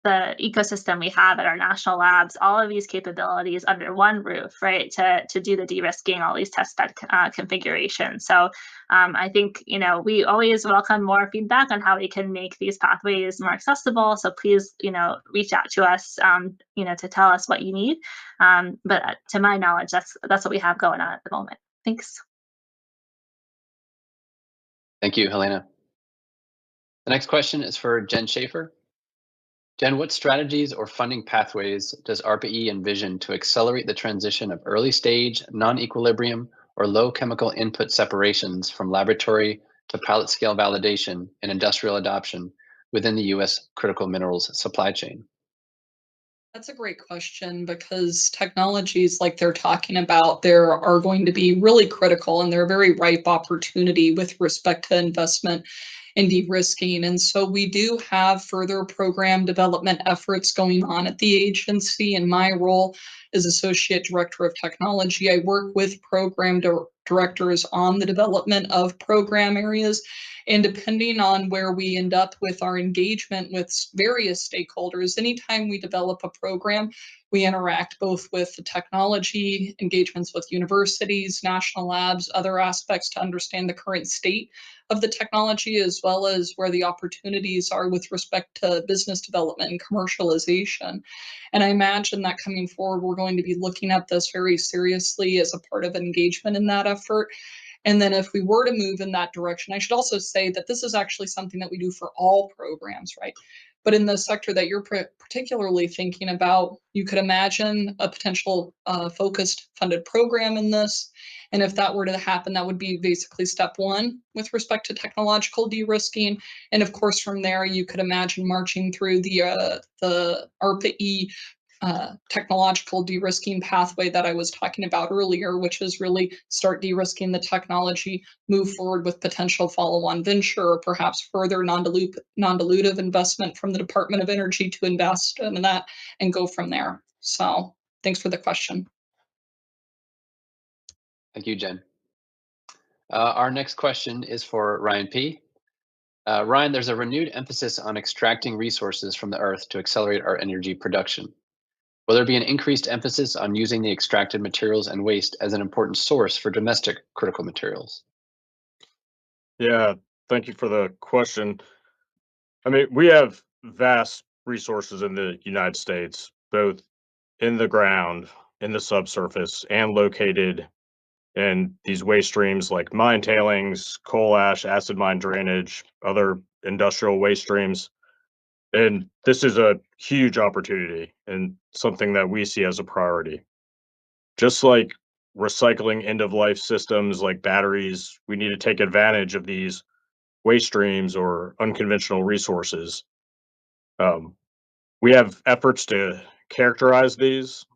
the ecosystem we have at our national labs, all of these capabilities under one roof, right, to do the de-risking, all these test bed configurations. So I think, we always welcome more feedback on how we can make these pathways more accessible. So please, reach out to us, to tell us what you need. But to my knowledge, that's what we have going on at the moment. Thanks. Thank you, Helena. The next question is for Jen Schaefer. Jen, what strategies or funding pathways does ARPA-E envision to accelerate the transition of early stage, non-equilibrium, or low chemical input separations from laboratory to pilot scale validation and industrial adoption within the U.S. critical minerals supply chain? That's a great question because technologies like they're talking about there are going to be really critical and they're a very ripe opportunity with respect to investment and de-risking. And so we do have further program development efforts going on at the agency. In my role as Associate Director of Technology, I work with program directors on the development of program areas. And depending on where we end up with our engagement with various stakeholders, anytime we develop a program, we interact both with the technology, engagements with universities, national labs, other aspects to understand the current state of the technology, as well as where the opportunities are with respect to business development and commercialization. And I imagine that coming forward, we're going to be looking at this very seriously as a part of engagement in that effort. And then if we were to move in that direction, I should also say that this is actually something that we do for all programs, right? But in the sector that you're particularly thinking about, you could imagine a potential focused funded program in this. And if that were to happen, that would be basically step one with respect to technological de-risking. And of course, from there, you could imagine marching through the ARPA-E technological de-risking pathway that I was talking about earlier, which is really start de-risking the technology, move forward with potential follow-on venture, or perhaps further non-dilutive investment from the Department of Energy to invest in that and go from there. So thanks for the question. Thank you, Jen. Our next question is for Ryan P. Ryan, there's a renewed emphasis on extracting resources from the earth to accelerate our energy production. Will there be an increased emphasis on using the extracted materials and waste as an important source for domestic critical materials? Yeah, thank you for the question. I mean, we have vast resources in the United States, both in the ground, in the subsurface, and located in these waste streams like mine tailings, coal ash, acid mine drainage, other industrial waste streams. And this is a huge opportunity and something that we see as a priority. Just like recycling end-of-life systems like batteries, we need to take advantage of these waste streams or unconventional resources. We have efforts to characterize these,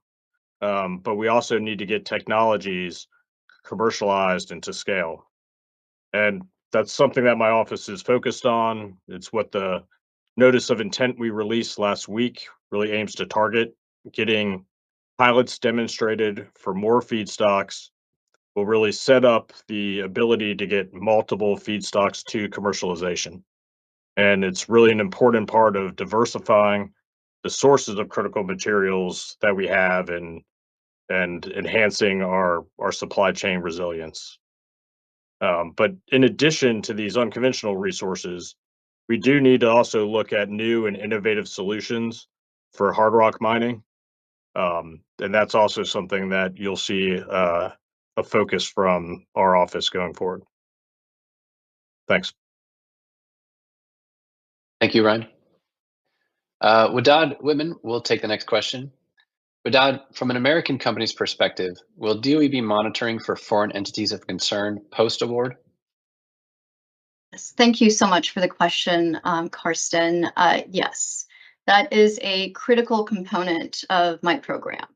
but we also need to get technologies commercialized and to scale. And that's something that my office is focused on. It's what the notice of intent we released last week really aims to target getting pilots demonstrated for more feedstocks. Will really set up the ability to get multiple feedstocks to commercialization. And it's really an important part of diversifying the sources of critical materials that we have and enhancing our supply chain resilience. But in addition to these unconventional resources, we do need to also look at new and innovative solutions for hard rock mining. And that's also something that you'll see a focus from our office going forward. Thanks. Thank you, Ryan. Wadad Whitman will take the next question. Wadad, from an American company's perspective, will DOE be monitoring for foreign entities of concern post-award? Yes, thank you so much for the question, Karsten. Yes, that is a critical component of my program.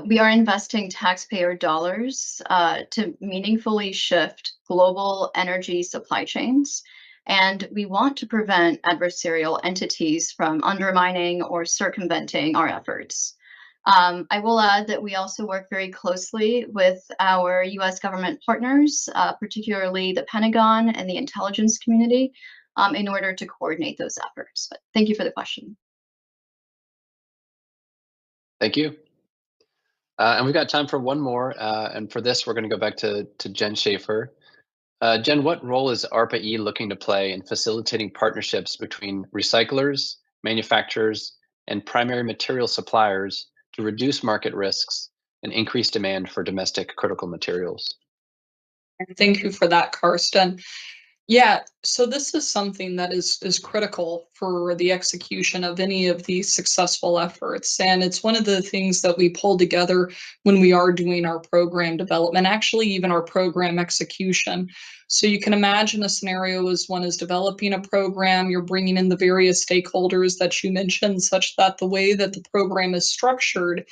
We are investing taxpayer dollars to meaningfully shift global energy supply chains, and we want to prevent adversarial entities from undermining or circumventing our efforts. I will add that we also work very closely with our US government partners, particularly the Pentagon and the intelligence community, in order to coordinate those efforts. But thank you for the question. Thank you. And we've got time for one more. And for this, we're going to go back to Jen Schaefer. Jen, what role is ARPA-E looking to play in facilitating partnerships between recyclers, manufacturers, and primary material suppliers to reduce market risks and increase demand for domestic critical materials? Thank you for that, Karsten. Yeah, so this is something that is critical for the execution of any of these successful efforts. And it's one of the things that we pull together when we are doing our program development, actually even our program execution. So you can imagine a scenario as one is developing a program, you're bringing in the various stakeholders that you mentioned, such that the way that the program is structured,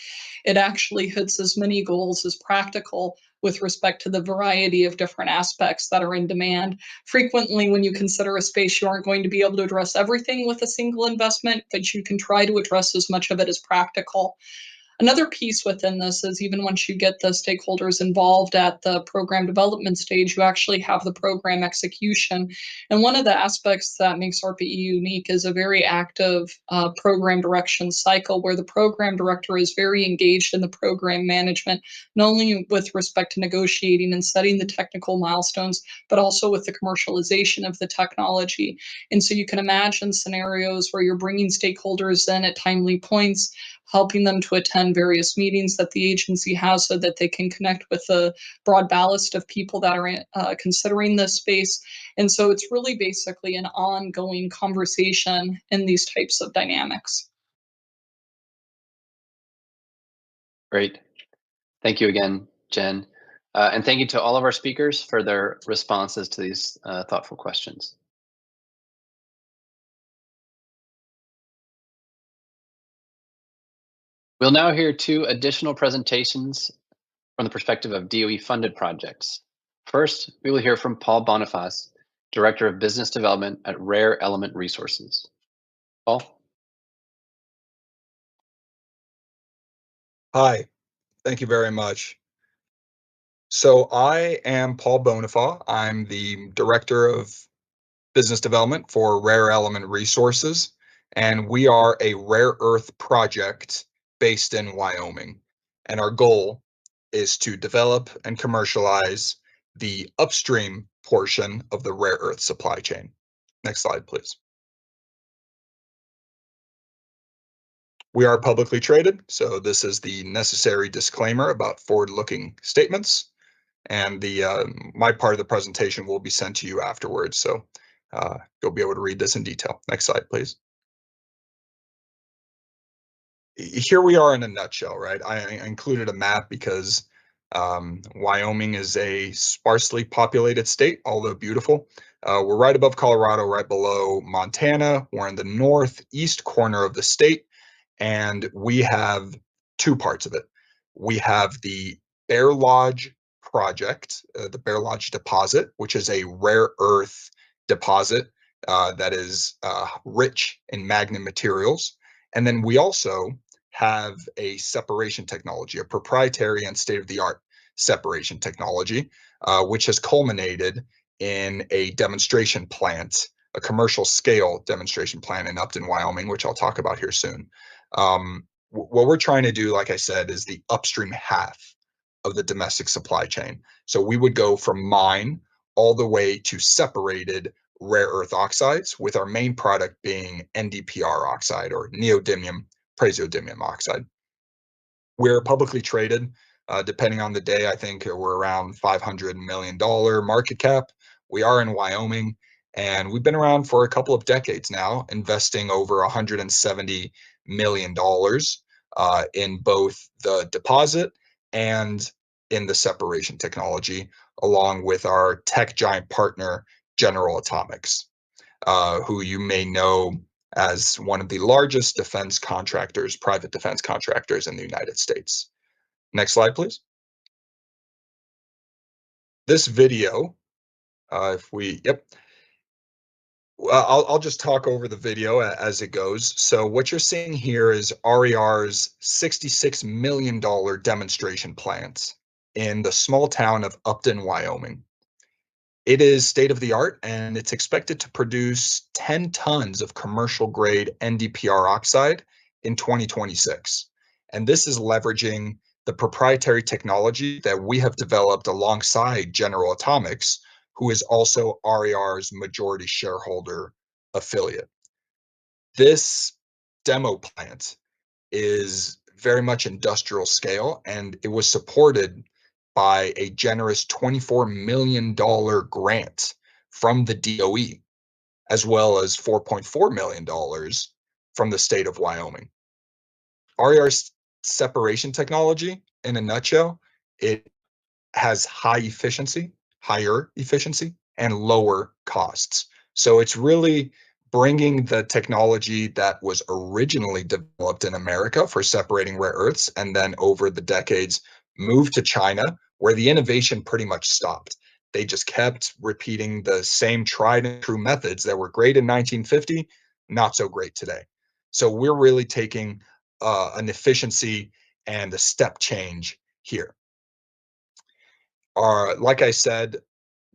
it actually hits as many goals as practical with respect to the variety of different aspects that are in demand. Frequently, when you consider a space, you aren't going to be able to address everything with a single investment, but you can try to address as much of it as practical. Another piece within this is even once you get the stakeholders involved at the program development stage, you actually have the program execution. And one of the aspects that makes ARPA-E unique is a very active program direction cycle where the program director is very engaged in the program management, not only with respect to negotiating and setting the technical milestones, but also with the commercialization of the technology. And so you can imagine scenarios where you're bringing stakeholders in at timely points, helping them to attend various meetings that the agency has so that they can connect with a broad ballast of people that are considering this space. And so it's really basically an ongoing conversation in these types of dynamics. Great. Thank you again, Jen. And thank you to all of our speakers for their responses to these thoughtful questions. We'll now hear two additional presentations from the perspective of DOE-funded projects. First, we will hear from Paul Boniface, Director of Business Development at Rare Element Resources. Paul? Hi, thank you very much. So I am Paul Boniface. I'm the Director of Business Development for Rare Element Resources, and we are a rare earth project based in Wyoming. And our goal is to develop and commercialize the upstream portion of the rare earth supply chain. Next slide, please. We are publicly traded, so this is the necessary disclaimer about forward-looking statements. And my part of the presentation will be sent to you afterwards, so you'll be able to read this in detail. Next slide, please. Here we are in a nutshell, right? I included a map because Wyoming is a sparsely populated state, although beautiful. We're right above Colorado, right below Montana. We're in the northeast corner of the state, and we have two parts of it. We have the Bear Lodge project, the Bear Lodge deposit, which is a rare earth deposit that is rich in magnet materials. And then we also have a separation technology, a proprietary and state-of-the-art separation technology, which has culminated in a demonstration plant, a commercial scale demonstration plant in Upton, Wyoming, which I'll talk about here soon. What we're trying to do, like I said, is the upstream half of the domestic supply chain. So we would go from mine all the way to separated rare earth oxides, with our main product being NdPr oxide, or neodymium praseodymium oxide. We're publicly traded. Depending on the day, I think we're around $500 million market cap. We are in Wyoming, and we've been around for a couple of decades now, investing over $170 million in both the deposit and in the separation technology, along with our tech giant partner, General Atomics, who you may know as one of the largest defense contractors, private defense contractors in the United States. Next slide, please. This video, I'll just talk over the video as it goes. So what you're seeing here is RER's $66 million demonstration plant in the small town of Upton, Wyoming. It is state-of-the-art, and it's expected to produce 10 tons of commercial-grade NdPr oxide in 2026. And this is leveraging the proprietary technology that we have developed alongside General Atomics, who is also RER's majority shareholder affiliate. This demo plant is very much industrial scale, and it was supported by a generous $24 million grant from the DOE, as well as $4.4 million from the state of Wyoming. RER's separation technology, in a nutshell, it has higher efficiency, and lower costs. So it's really bringing the technology that was originally developed in America for separating rare earths, and then over the decades moved to China, where the innovation pretty much stopped. They just kept repeating the same tried and true methods that were great in 1950, not so great today. So we're really taking an efficiency and a step change here. Like I said,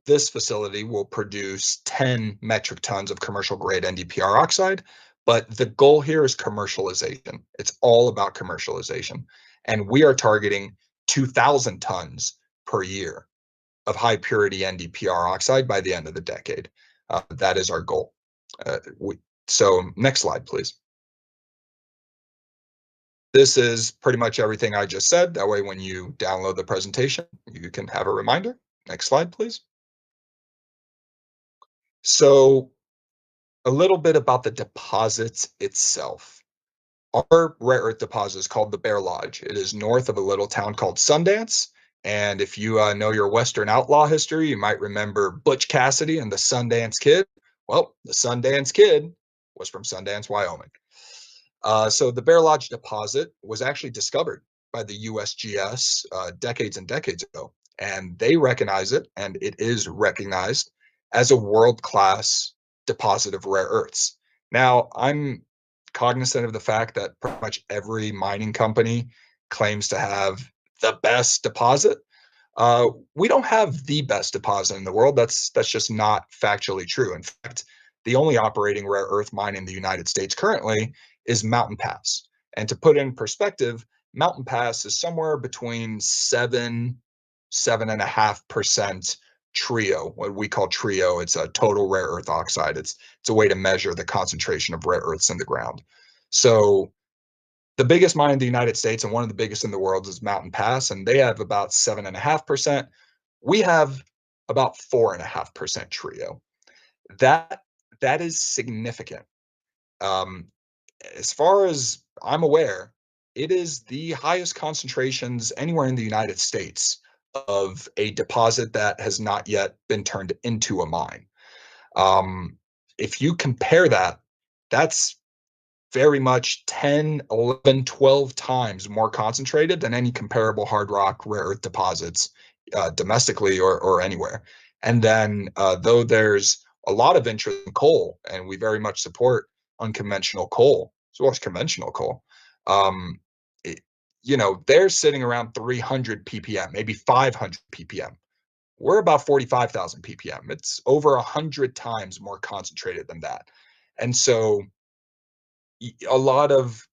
this facility will produce 10 metric tons of commercial grade NdPr oxide, but the goal here is commercialization. It's all about commercialization. And we are targeting 2,000 tons per year of high purity NdPr oxide by the end of the decade. That is our goal. So next slide, please. This is pretty much everything I just said. That way, when you download the presentation, you can have a reminder. Next slide, please. So a little bit about the deposit itself. Our rare earth deposit is called the Bear Lodge. It is north of a little town called Sundance. And if you know your Western outlaw history, you might remember Butch Cassidy and the Sundance Kid. Well, the Sundance Kid was from Sundance, Wyoming. So the Bear Lodge deposit was actually discovered by the USGS decades and decades ago. And they recognize it, and it is recognized as a world-class deposit of rare earths. Now, I'm cognizant of the fact that pretty much every mining company claims to have the best deposit. We don't have the best deposit in the world. That's just not factually true. In fact, the only operating rare earth mine in the United States currently is Mountain Pass. And to put in perspective, Mountain Pass is somewhere between 7.5% trio, what we call trio. It's a total rare earth oxide. It's a way to measure the concentration of rare earths in the ground. So the biggest mine in the United States and one of the biggest in the world is Mountain Pass, and they have about 7.5%. We have about 4.5% trio. That is significant. As far as I'm aware, it is the highest concentrations anywhere in the United States of a deposit that has not yet been turned into a mine. If you compare that, that's very much 10, 11, 12 times more concentrated than any comparable hard rock rare earth deposits domestically or anywhere. And then though there's a lot of interest in coal, and we very much support unconventional coal as well as conventional coal. They're sitting around 300 ppm, maybe 500 ppm. We're about 45,000 ppm. It's over 100 times more concentrated than that. And so a lot of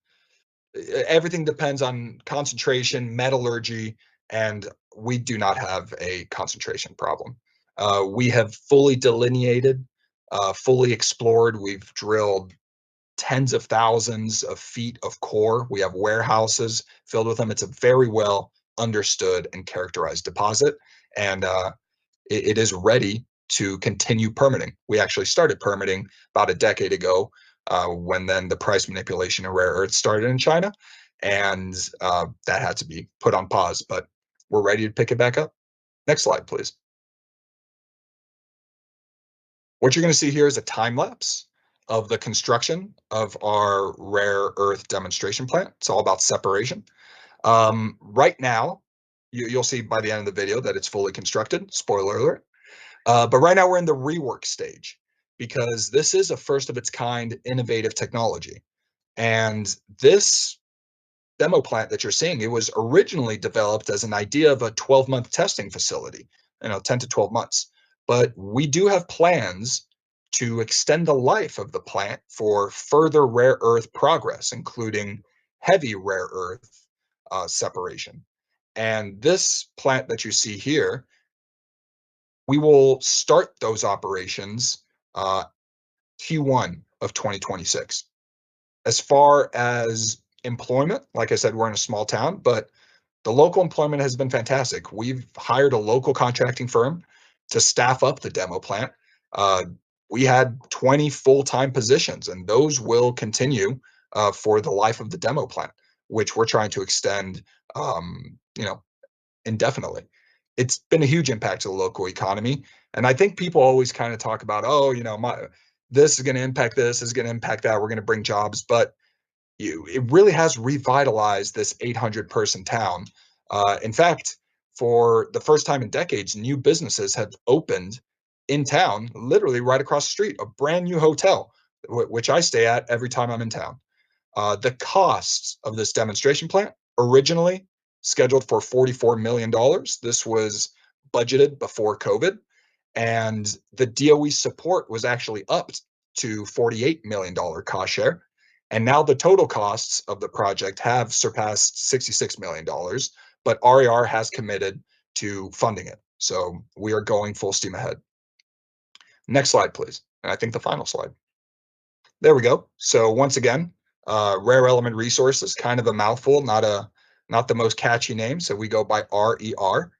everything depends on concentration, metallurgy, and we do not have a concentration problem. We have fully delineated, fully explored. We've drilled tens of thousands of feet of core. We have warehouses filled with them. It's a very well understood and characterized deposit, and it is ready to continue permitting. We actually started permitting about a decade ago, when then the price manipulation of rare earths started in China, and that had to be put on pause, but we're ready to pick it back up. Next slide, please. What you're going to see here is a time lapse of the construction of our rare earth demonstration plant. It's all about separation. Right now, you'll see by the end of the video that it's fully constructed. Spoiler alert. But right now we're in the rework stage because this is a first of its kind innovative technology. And this demo plant that you're seeing, it was originally developed as an idea of a 12-month testing facility, 10 to 12 months. But we do have plans to extend the life of the plant for further rare earth progress, including heavy rare earth separation. And this plant that you see here, we will start those operations Q1 of 2026. As far as employment, like I said, we're in a small town, but the local employment has been fantastic. We've hired a local contracting firm to staff up the demo plant. We had 20 full-time positions, and those will continue for the life of the demo plant, which we're trying to extend, indefinitely. It's been a huge impact to the local economy. And I think people always kind of talk about, this is going to impact this, is going to impact that, we're going to bring jobs. But it really has revitalized this 800-person town. In fact, for the first time in decades, new businesses have opened in town, literally right across the street, a brand new hotel, which I stay at every time I'm in town. The costs of this demonstration plant, originally scheduled for $44 million. This was budgeted before COVID, and the DOE support was actually upped to $48 million cost share. And now the total costs of the project have surpassed $66 million, but RER has committed to funding it. So we are going full steam ahead. Next slide, please. And I think the final slide. There we go. So once again, Rare Element Resources, kind of a mouthful, not the most catchy name, so we go by RER.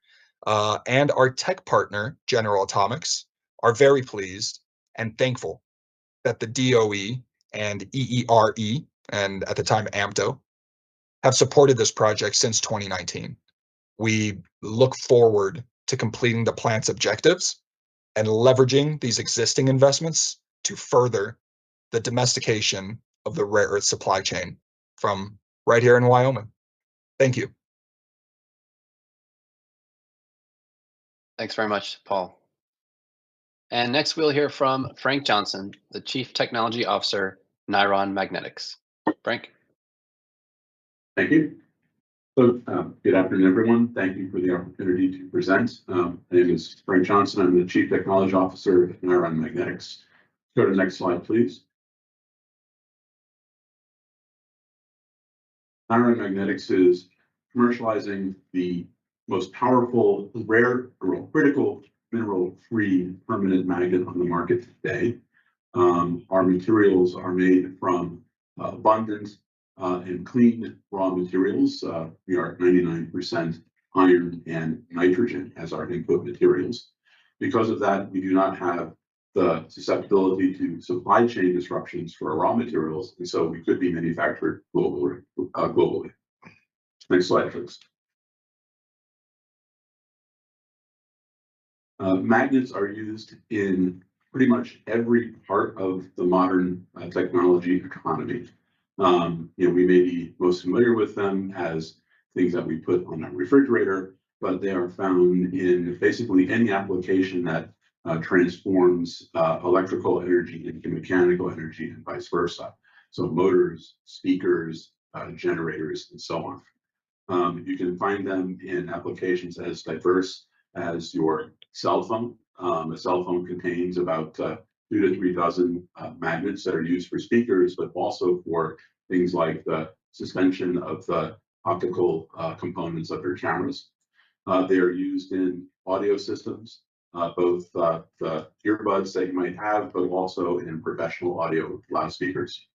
And our tech partner, General Atomics, are very pleased and thankful that the DOE and EERE, and at the time AMTO, have supported this project since 2019. We look forward to completing the plant's objectives and leveraging these existing investments to further the domestication of the rare earth supply chain from right here in Wyoming. Thank you. Thanks very much, Paul. And next we'll hear from Frank Johnson, the Chief Technology Officer, Niron Magnetics. Frank. Thank you. So good afternoon, everyone. Thank you for the opportunity to present. My name is Frank Johnson. I'm the Chief Technology Officer at Niron Magnetics. Go to the next slide, please. Niron Magnetics is commercializing the most powerful, rare, critical mineral-free permanent magnet on the market today. Our materials are made from abundant and clean raw materials. We are 99% iron and nitrogen as our input materials. Because of that, we do not have the susceptibility to supply chain disruptions for our raw materials, and so we could be manufactured globally. Next slide, please. Magnets are used in pretty much every part of the modern technology economy. We may be most familiar with them as things that we put on a refrigerator, but they are found in basically any application that transforms electrical energy into mechanical energy and vice versa. So motors, speakers, generators, and so on. You can find them in applications as diverse as your cell phone. A cell phone contains about 2 to 3 dozen magnets that are used for speakers, but also for things like the suspension of the optical components of your cameras. They are used in audio systems, both the earbuds that you might have, but also in professional audio loudspeakers.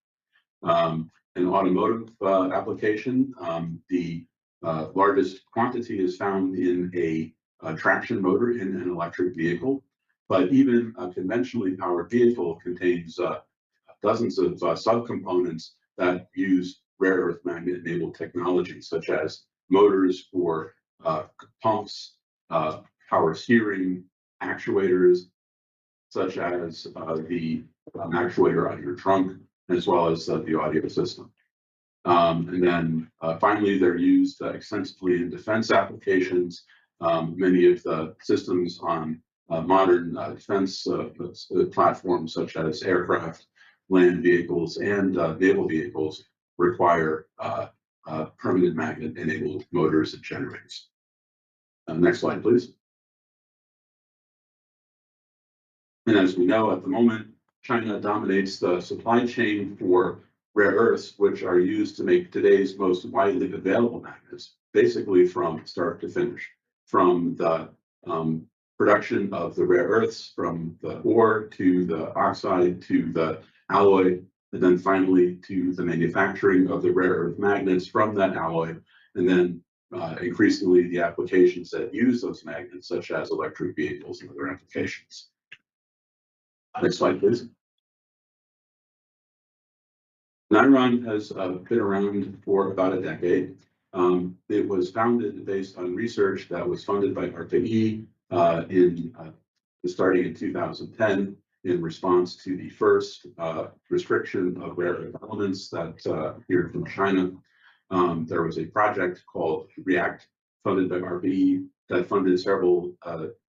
An automotive application, the largest quantity is found in a traction motor in an electric vehicle, but even a conventionally powered vehicle contains dozens of subcomponents that use rare earth magnet enabled technology, such as motors for pumps, power steering, actuators, such as the actuator on your trunk, as well as the audio system. And then finally, they're used extensively in defense applications. Many of the systems on modern defense platforms, such as aircraft, land vehicles, and naval vehicles, require permanent magnet enabled motors and generators. Next slide, please. And as we know, at the moment, China dominates the supply chain for rare earths, which are used to make today's most widely available magnets, basically from start to finish, from the production of the rare earths, from the ore to the oxide to the alloy, and then finally to the manufacturing of the rare earth magnets from that alloy, and then increasingly the applications that use those magnets, such as electric vehicles and other applications. Next slide, please. NIRON has been around for about a decade. It was founded based on research that was funded by ARPA-E starting in 2010 in response to the first restriction of rare earth elements that appeared from China. There was a project called REACT funded by ARPA-E that funded several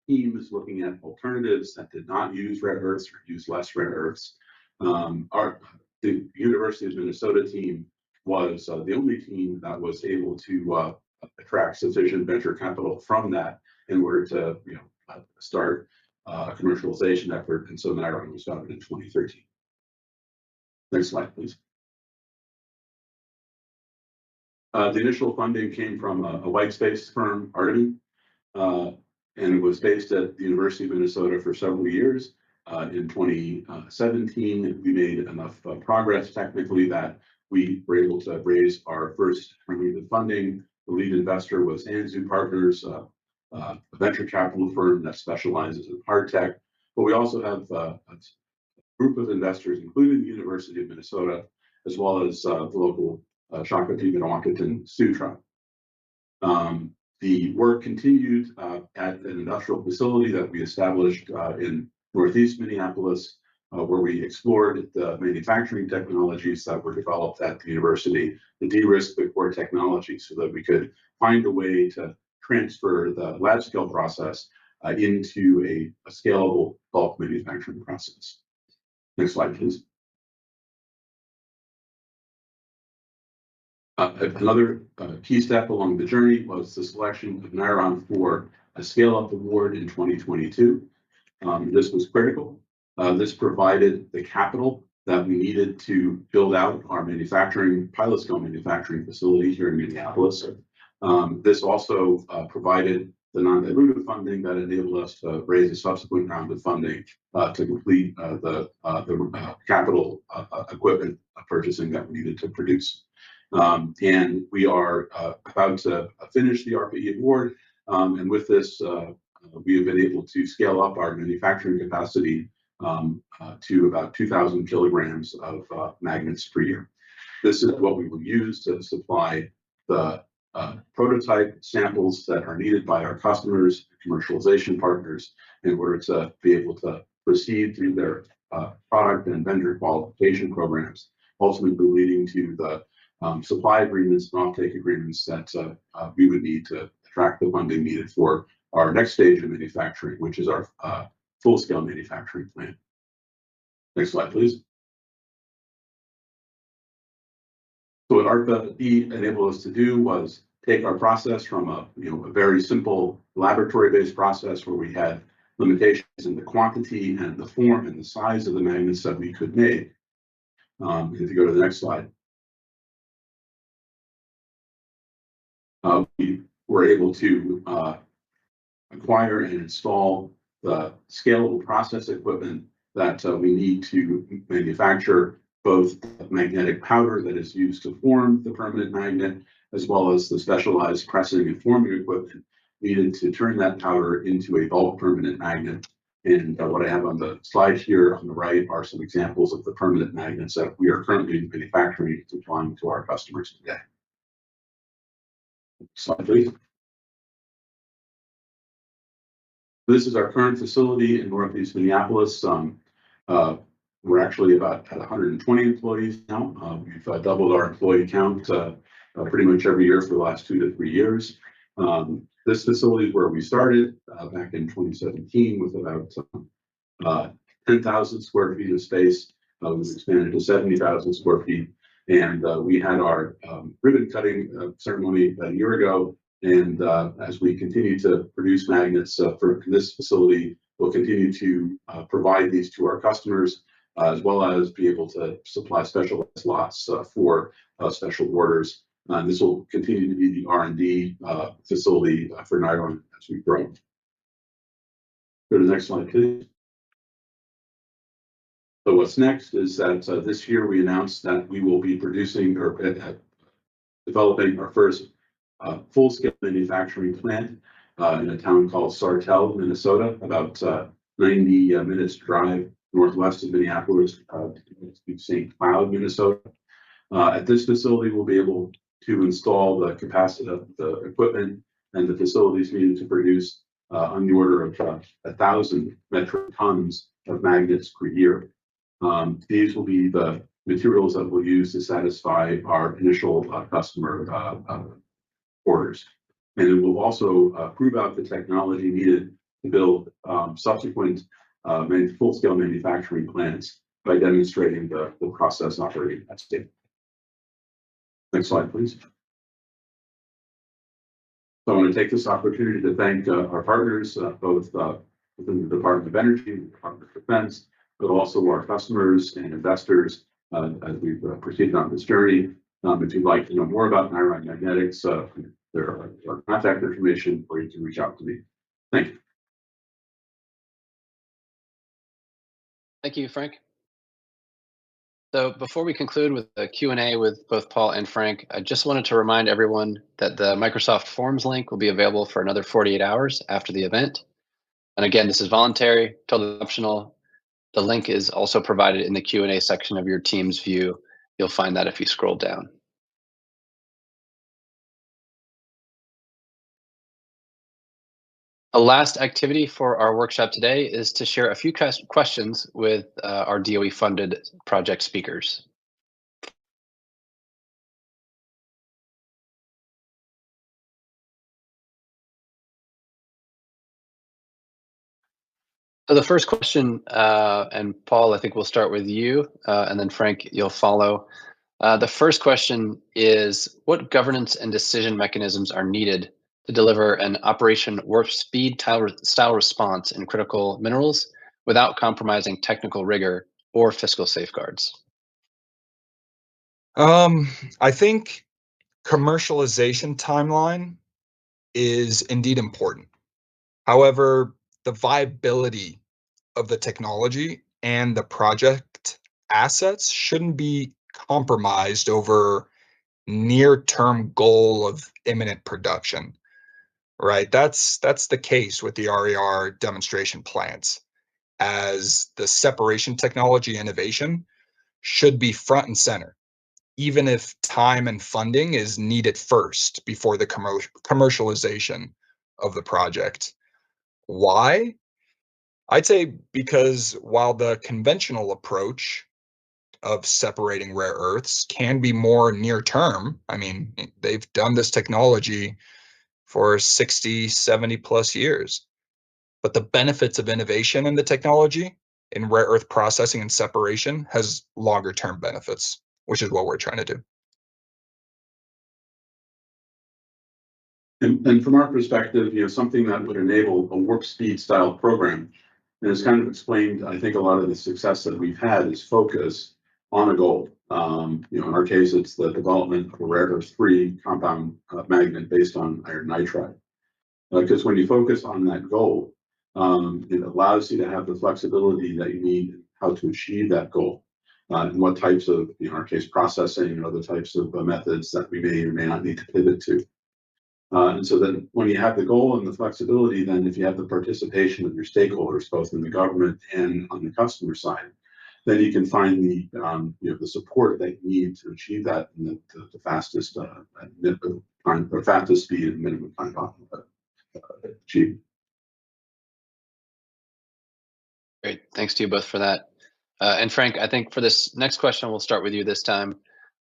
teams looking at alternatives that did not use rare earths or use less rare earths. The University of Minnesota team was the only team that was able to attract sufficient venture capital from that in order to start a commercialization effort. And so NIRON was founded in 2013. Next slide, please. The initial funding came from a white space firm, Artemin, and it was based at the University of Minnesota for several years. In 2017, we made enough progress technically that we were able to raise our first round of funding. The lead investor was Anzu Partners, a venture capital firm that specializes in hard tech. But we also have a group of investors, including the University of Minnesota, as well as the local Shakopee Minnewacan Sutra. The work continued at an industrial facility that we established in Northeast Minneapolis, where we explored the manufacturing technologies that were developed at the university to de-risk the core technology so that we could find a way to transfer the lab scale process into a scalable bulk manufacturing process. Next slide, please. Another key step along the journey was the selection of NIRON for a scale-up award in 2022. This was critical. This provided the capital that we needed to build out our pilot scale manufacturing facility here in Minneapolis. This also provided the non-dilutive funding that enabled us to raise a subsequent round of funding to complete the capital equipment purchasing that we needed to produce. And we are about to finish the ARPA-E award. And with this, we have been able to scale up our manufacturing capacity to about 2,000 kilograms of magnets per year. This is what we will use to supply the prototype samples that are needed by our customers, commercialization partners, in order to be able to proceed through their product and vendor qualification programs, ultimately leading to the supply agreements and offtake agreements that we would need to attract the funding needed for our next stage of manufacturing, which is our full-scale manufacturing plant. Next slide, please. So what ARPA-E enabled us to do was take our process from a very simple laboratory-based process where we had limitations in the quantity and the form and the size of the magnets that we could make. If you go to the next slide, we were able to acquire and install the scalable process equipment that we need to manufacture both the magnetic powder that is used to form the permanent magnet, as well as the specialized pressing and forming equipment needed to turn that powder into a bulk permanent magnet. And what I have on the slide here on the right are some examples of the permanent magnets that we are currently manufacturing and supplying to our customers today. Slide, please. This is our current facility in Northeast Minneapolis. We're actually about at 120 employees now. We've doubled our employee count pretty much every year for the last 2 to 3 years. This facility is where we started back in 2017 with about 10,000 square feet of space. We've expanded to 70,000 square feet. And we had our ribbon cutting ceremony a year ago. And as we continue to produce magnets for this facility, we'll continue to provide these to our customers, as well as be able to supply specialized lots for special orders. And this will continue to be the R&D facility for Nylon as we grow. Go to the next slide, please. So what's next is that this year we announced that we will be producing or developing our first full-scale manufacturing plant in a town called Sartell, Minnesota, about 90 minutes drive northwest of Minneapolis, to St. Cloud, Minnesota. At this facility, we'll be able to install the capacity of the equipment and the facilities needed to produce on the order of 1,000 metric tons of magnets per year. These will be the materials that we'll use to satisfy our initial customer orders. And it will also prove out the technology needed to build subsequent full-scale manufacturing plants by demonstrating the process operating at scale. Next slide, please. So I want to take this opportunity to thank our partners, both within the Department of Energy, the Department of Defense, but also our customers and investors as we've proceeded on this journey. If you'd like to know more about Nylon Magnetics, there are our contact information, or you can reach out to me. Thank you. Thank you, Frank. So before we conclude with the Q&A with both Paul and Frank, I just wanted to remind everyone that the Microsoft Forms link will be available for another 48 hours after the event. And again, this is voluntary, totally optional. The link is also provided in the Q&A section of your Teams view. You'll find that if you scroll down. A last activity for our workshop today is to share a few questions with our DOE-funded project speakers. So the first question, and Paul, I think we'll start with you, and then Frank, you'll follow. The first question is, what governance and decision mechanisms are needed to deliver an Operation Warp Speed style response in critical minerals without compromising technical rigor or fiscal safeguards? I think commercialization timeline is indeed important. However, the viability of the technology and the project assets shouldn't be compromised over near-term goal of imminent production, right? That's the case with the RER demonstration plants, as the separation technology innovation should be front and center, even if time and funding is needed first before the commercialization of the project. Why? I'd say because while the conventional approach of separating rare earths can be more near term, I mean, they've done this technology for 60, 70 plus years. but the benefits of innovation in the technology in rare earth processing and separation has longer term benefits, which is what we're trying to do. And from our perspective, something that would enable a warp speed style program, and it's kind of explained, I think a lot of the success that we've had is focus on a goal. In our case, it's the development of a rare earth-free compound magnet based on iron nitride. Because when you focus on that goal, it allows you to have the flexibility that you need how to achieve that goal. And what types of, in our case, processing and other types of methods that we may or may not need to pivot to. And so then when you have the goal and the flexibility, then if you have the participation of your stakeholders, both in the government and on the customer side, then you can find the support that you need to achieve that in the fastest time, or fastest speed and minimum time possible achieve. Great. Thanks to you both for that. And Frank, I think for this next question, we'll start with you this time.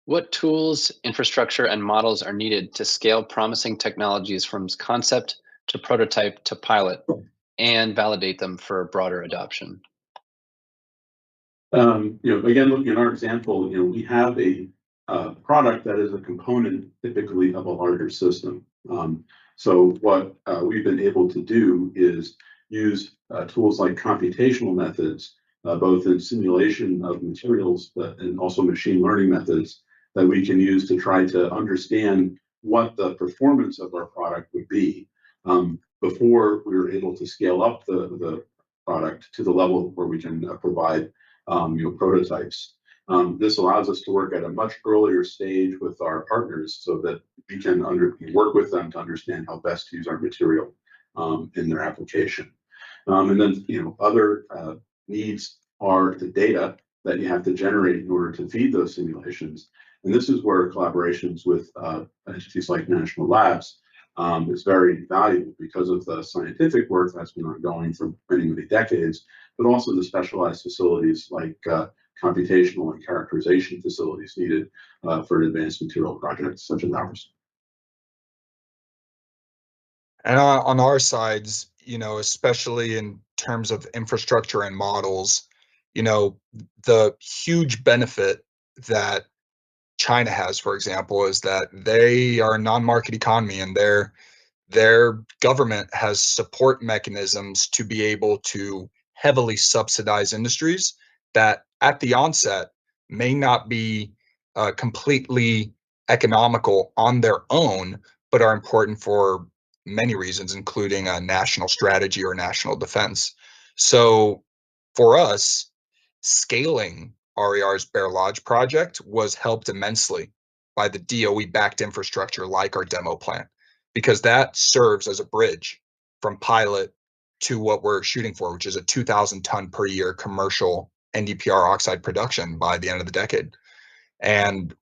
What tools, infrastructure, and models are needed to scale promising technologies from concept to prototype to pilot and validate them for broader adoption? Again, looking at our example, we have a product that is a component typically of a larger system. So what we've been able to do is use tools like computational methods, both in simulation of materials, and also machine learning methods that we can use to try to understand what the performance of our product would be before we were able to scale up the product to the level where we can provide prototypes. This allows us to work at a much earlier stage with our partners so that we can work with them to understand how best to use our material in their application. And then, other needs are the data that you have to generate in order to feed those simulations. And this is where collaborations with entities like national labs is very valuable because of the scientific work that's been ongoing for many, many decades, but also the specialized facilities like computational and characterization facilities needed for advanced material projects such as ours. And on our sides, especially in terms of infrastructure and models, the huge benefit that China has, for example, is that they are a non-market economy, and their government has support mechanisms to be able to heavily subsidize industries that at the onset may not be completely economical on their own, but are important for many reasons, including a national strategy or national defense. So for us, scaling RER's Bear Lodge project was helped immensely by the DOE-backed infrastructure like our demo plant, because that serves as a bridge from pilot to what we're shooting for, which is a 2,000 ton per year commercial NdPr oxide production by the end of the decade. And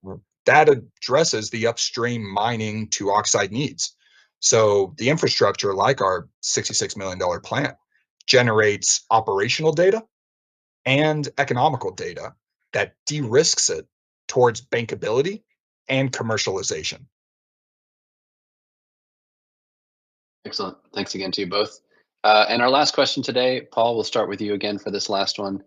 that addresses the upstream mining to oxide needs. So the infrastructure, like our $66 million plant, generates operational data and economical data that de-risks it towards bankability and commercialization. Excellent. Thanks again to you both. And our last question today, Paul, we'll start with you again for this last one.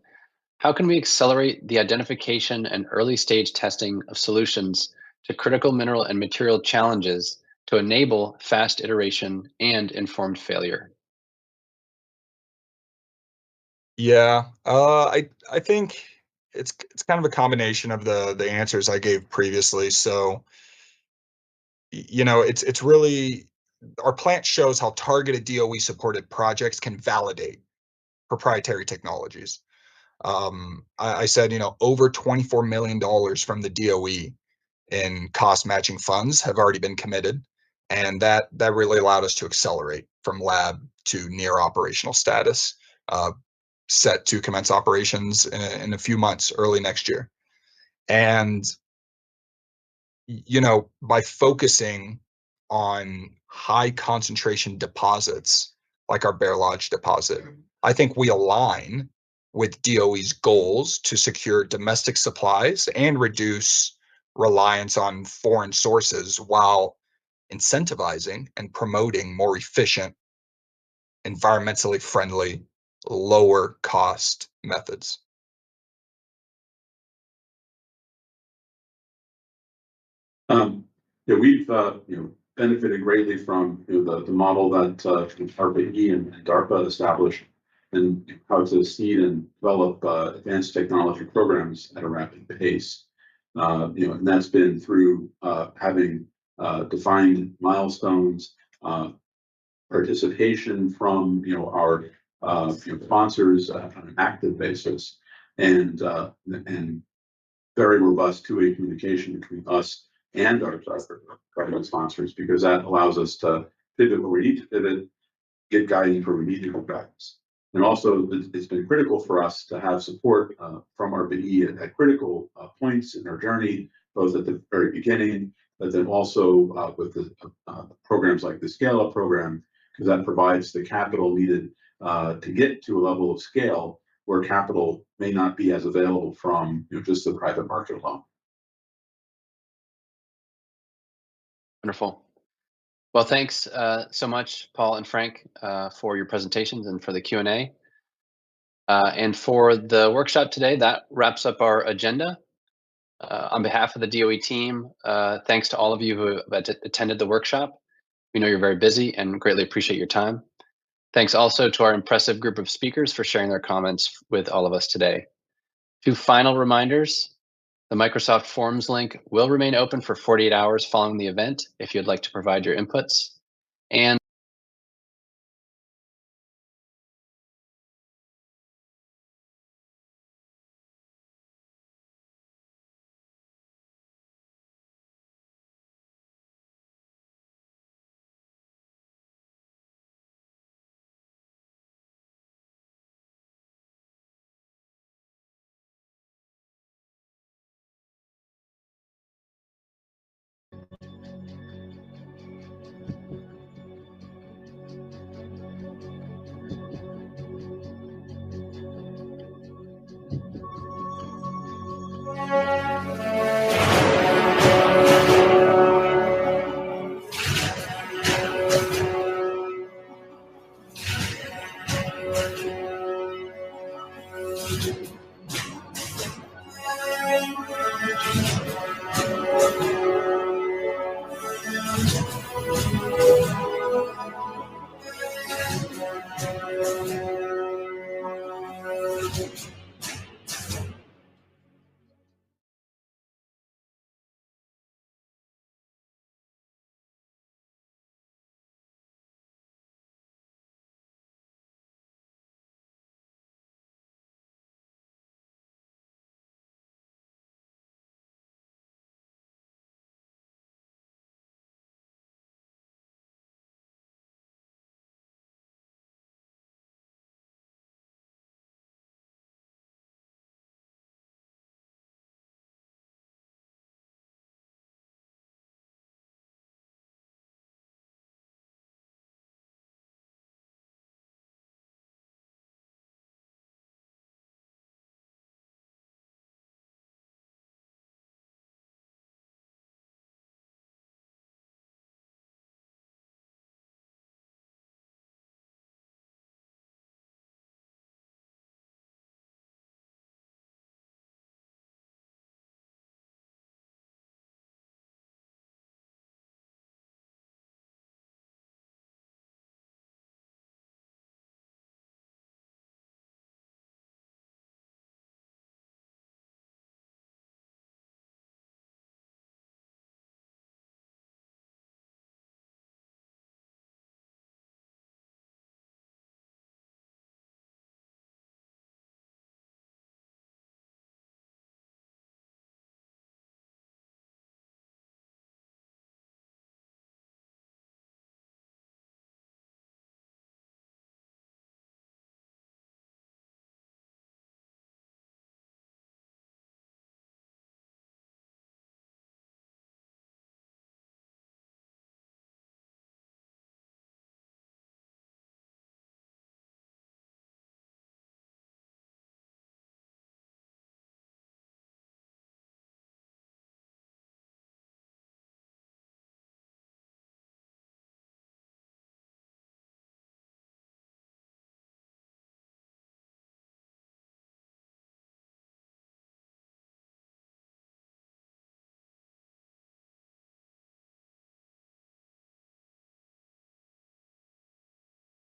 How can we accelerate the identification and early stage testing of solutions to critical mineral and material challenges to enable fast iteration and informed failure? Yeah, I think it's kind of a combination of the answers I gave previously. So, it's really, our plant shows how targeted DOE supported projects can validate proprietary technologies. I said, over $24 million from the DOE in cost matching funds have already been committed. And that really allowed us to accelerate from lab to near operational status, set to commence operations in a few months, early next year. And, by focusing on high concentration deposits like our Bear Lodge deposit, I think we align with DOE's goals to secure domestic supplies and reduce reliance on foreign sources while incentivizing and promoting more efficient environmentally friendly, lower cost methods. Yeah, we've benefited greatly from the model that ARPA-E and DARPA established, and how to seed and develop advanced technology programs at a rapid pace. And that's been through having defined milestones, participation from our sponsors on an active basis, and very robust two-way communication between us and our government sponsors, because that allows us to pivot where we need to pivot, get guidance where we need to go guidance. And also, it's been critical for us to have support from ARPA-E at critical points in our journey, both at the very beginning, but then also with the programs like the Scale Up program, because that provides the capital needed to get to a level of scale where capital may not be as available from just the private market alone. Wonderful. Well, thanks so much, Paul and Frank, for your presentations and for the Q&A. And for the workshop today, that wraps up our agenda. On behalf of the DOE team, thanks to all of you who have attended the workshop. We know you're very busy and greatly appreciate your time. Thanks also to our impressive group of speakers for sharing their comments with all of us today. 2 final reminders. The Microsoft Forms link will remain open for 48 hours following the event if you'd like to provide your inputs. And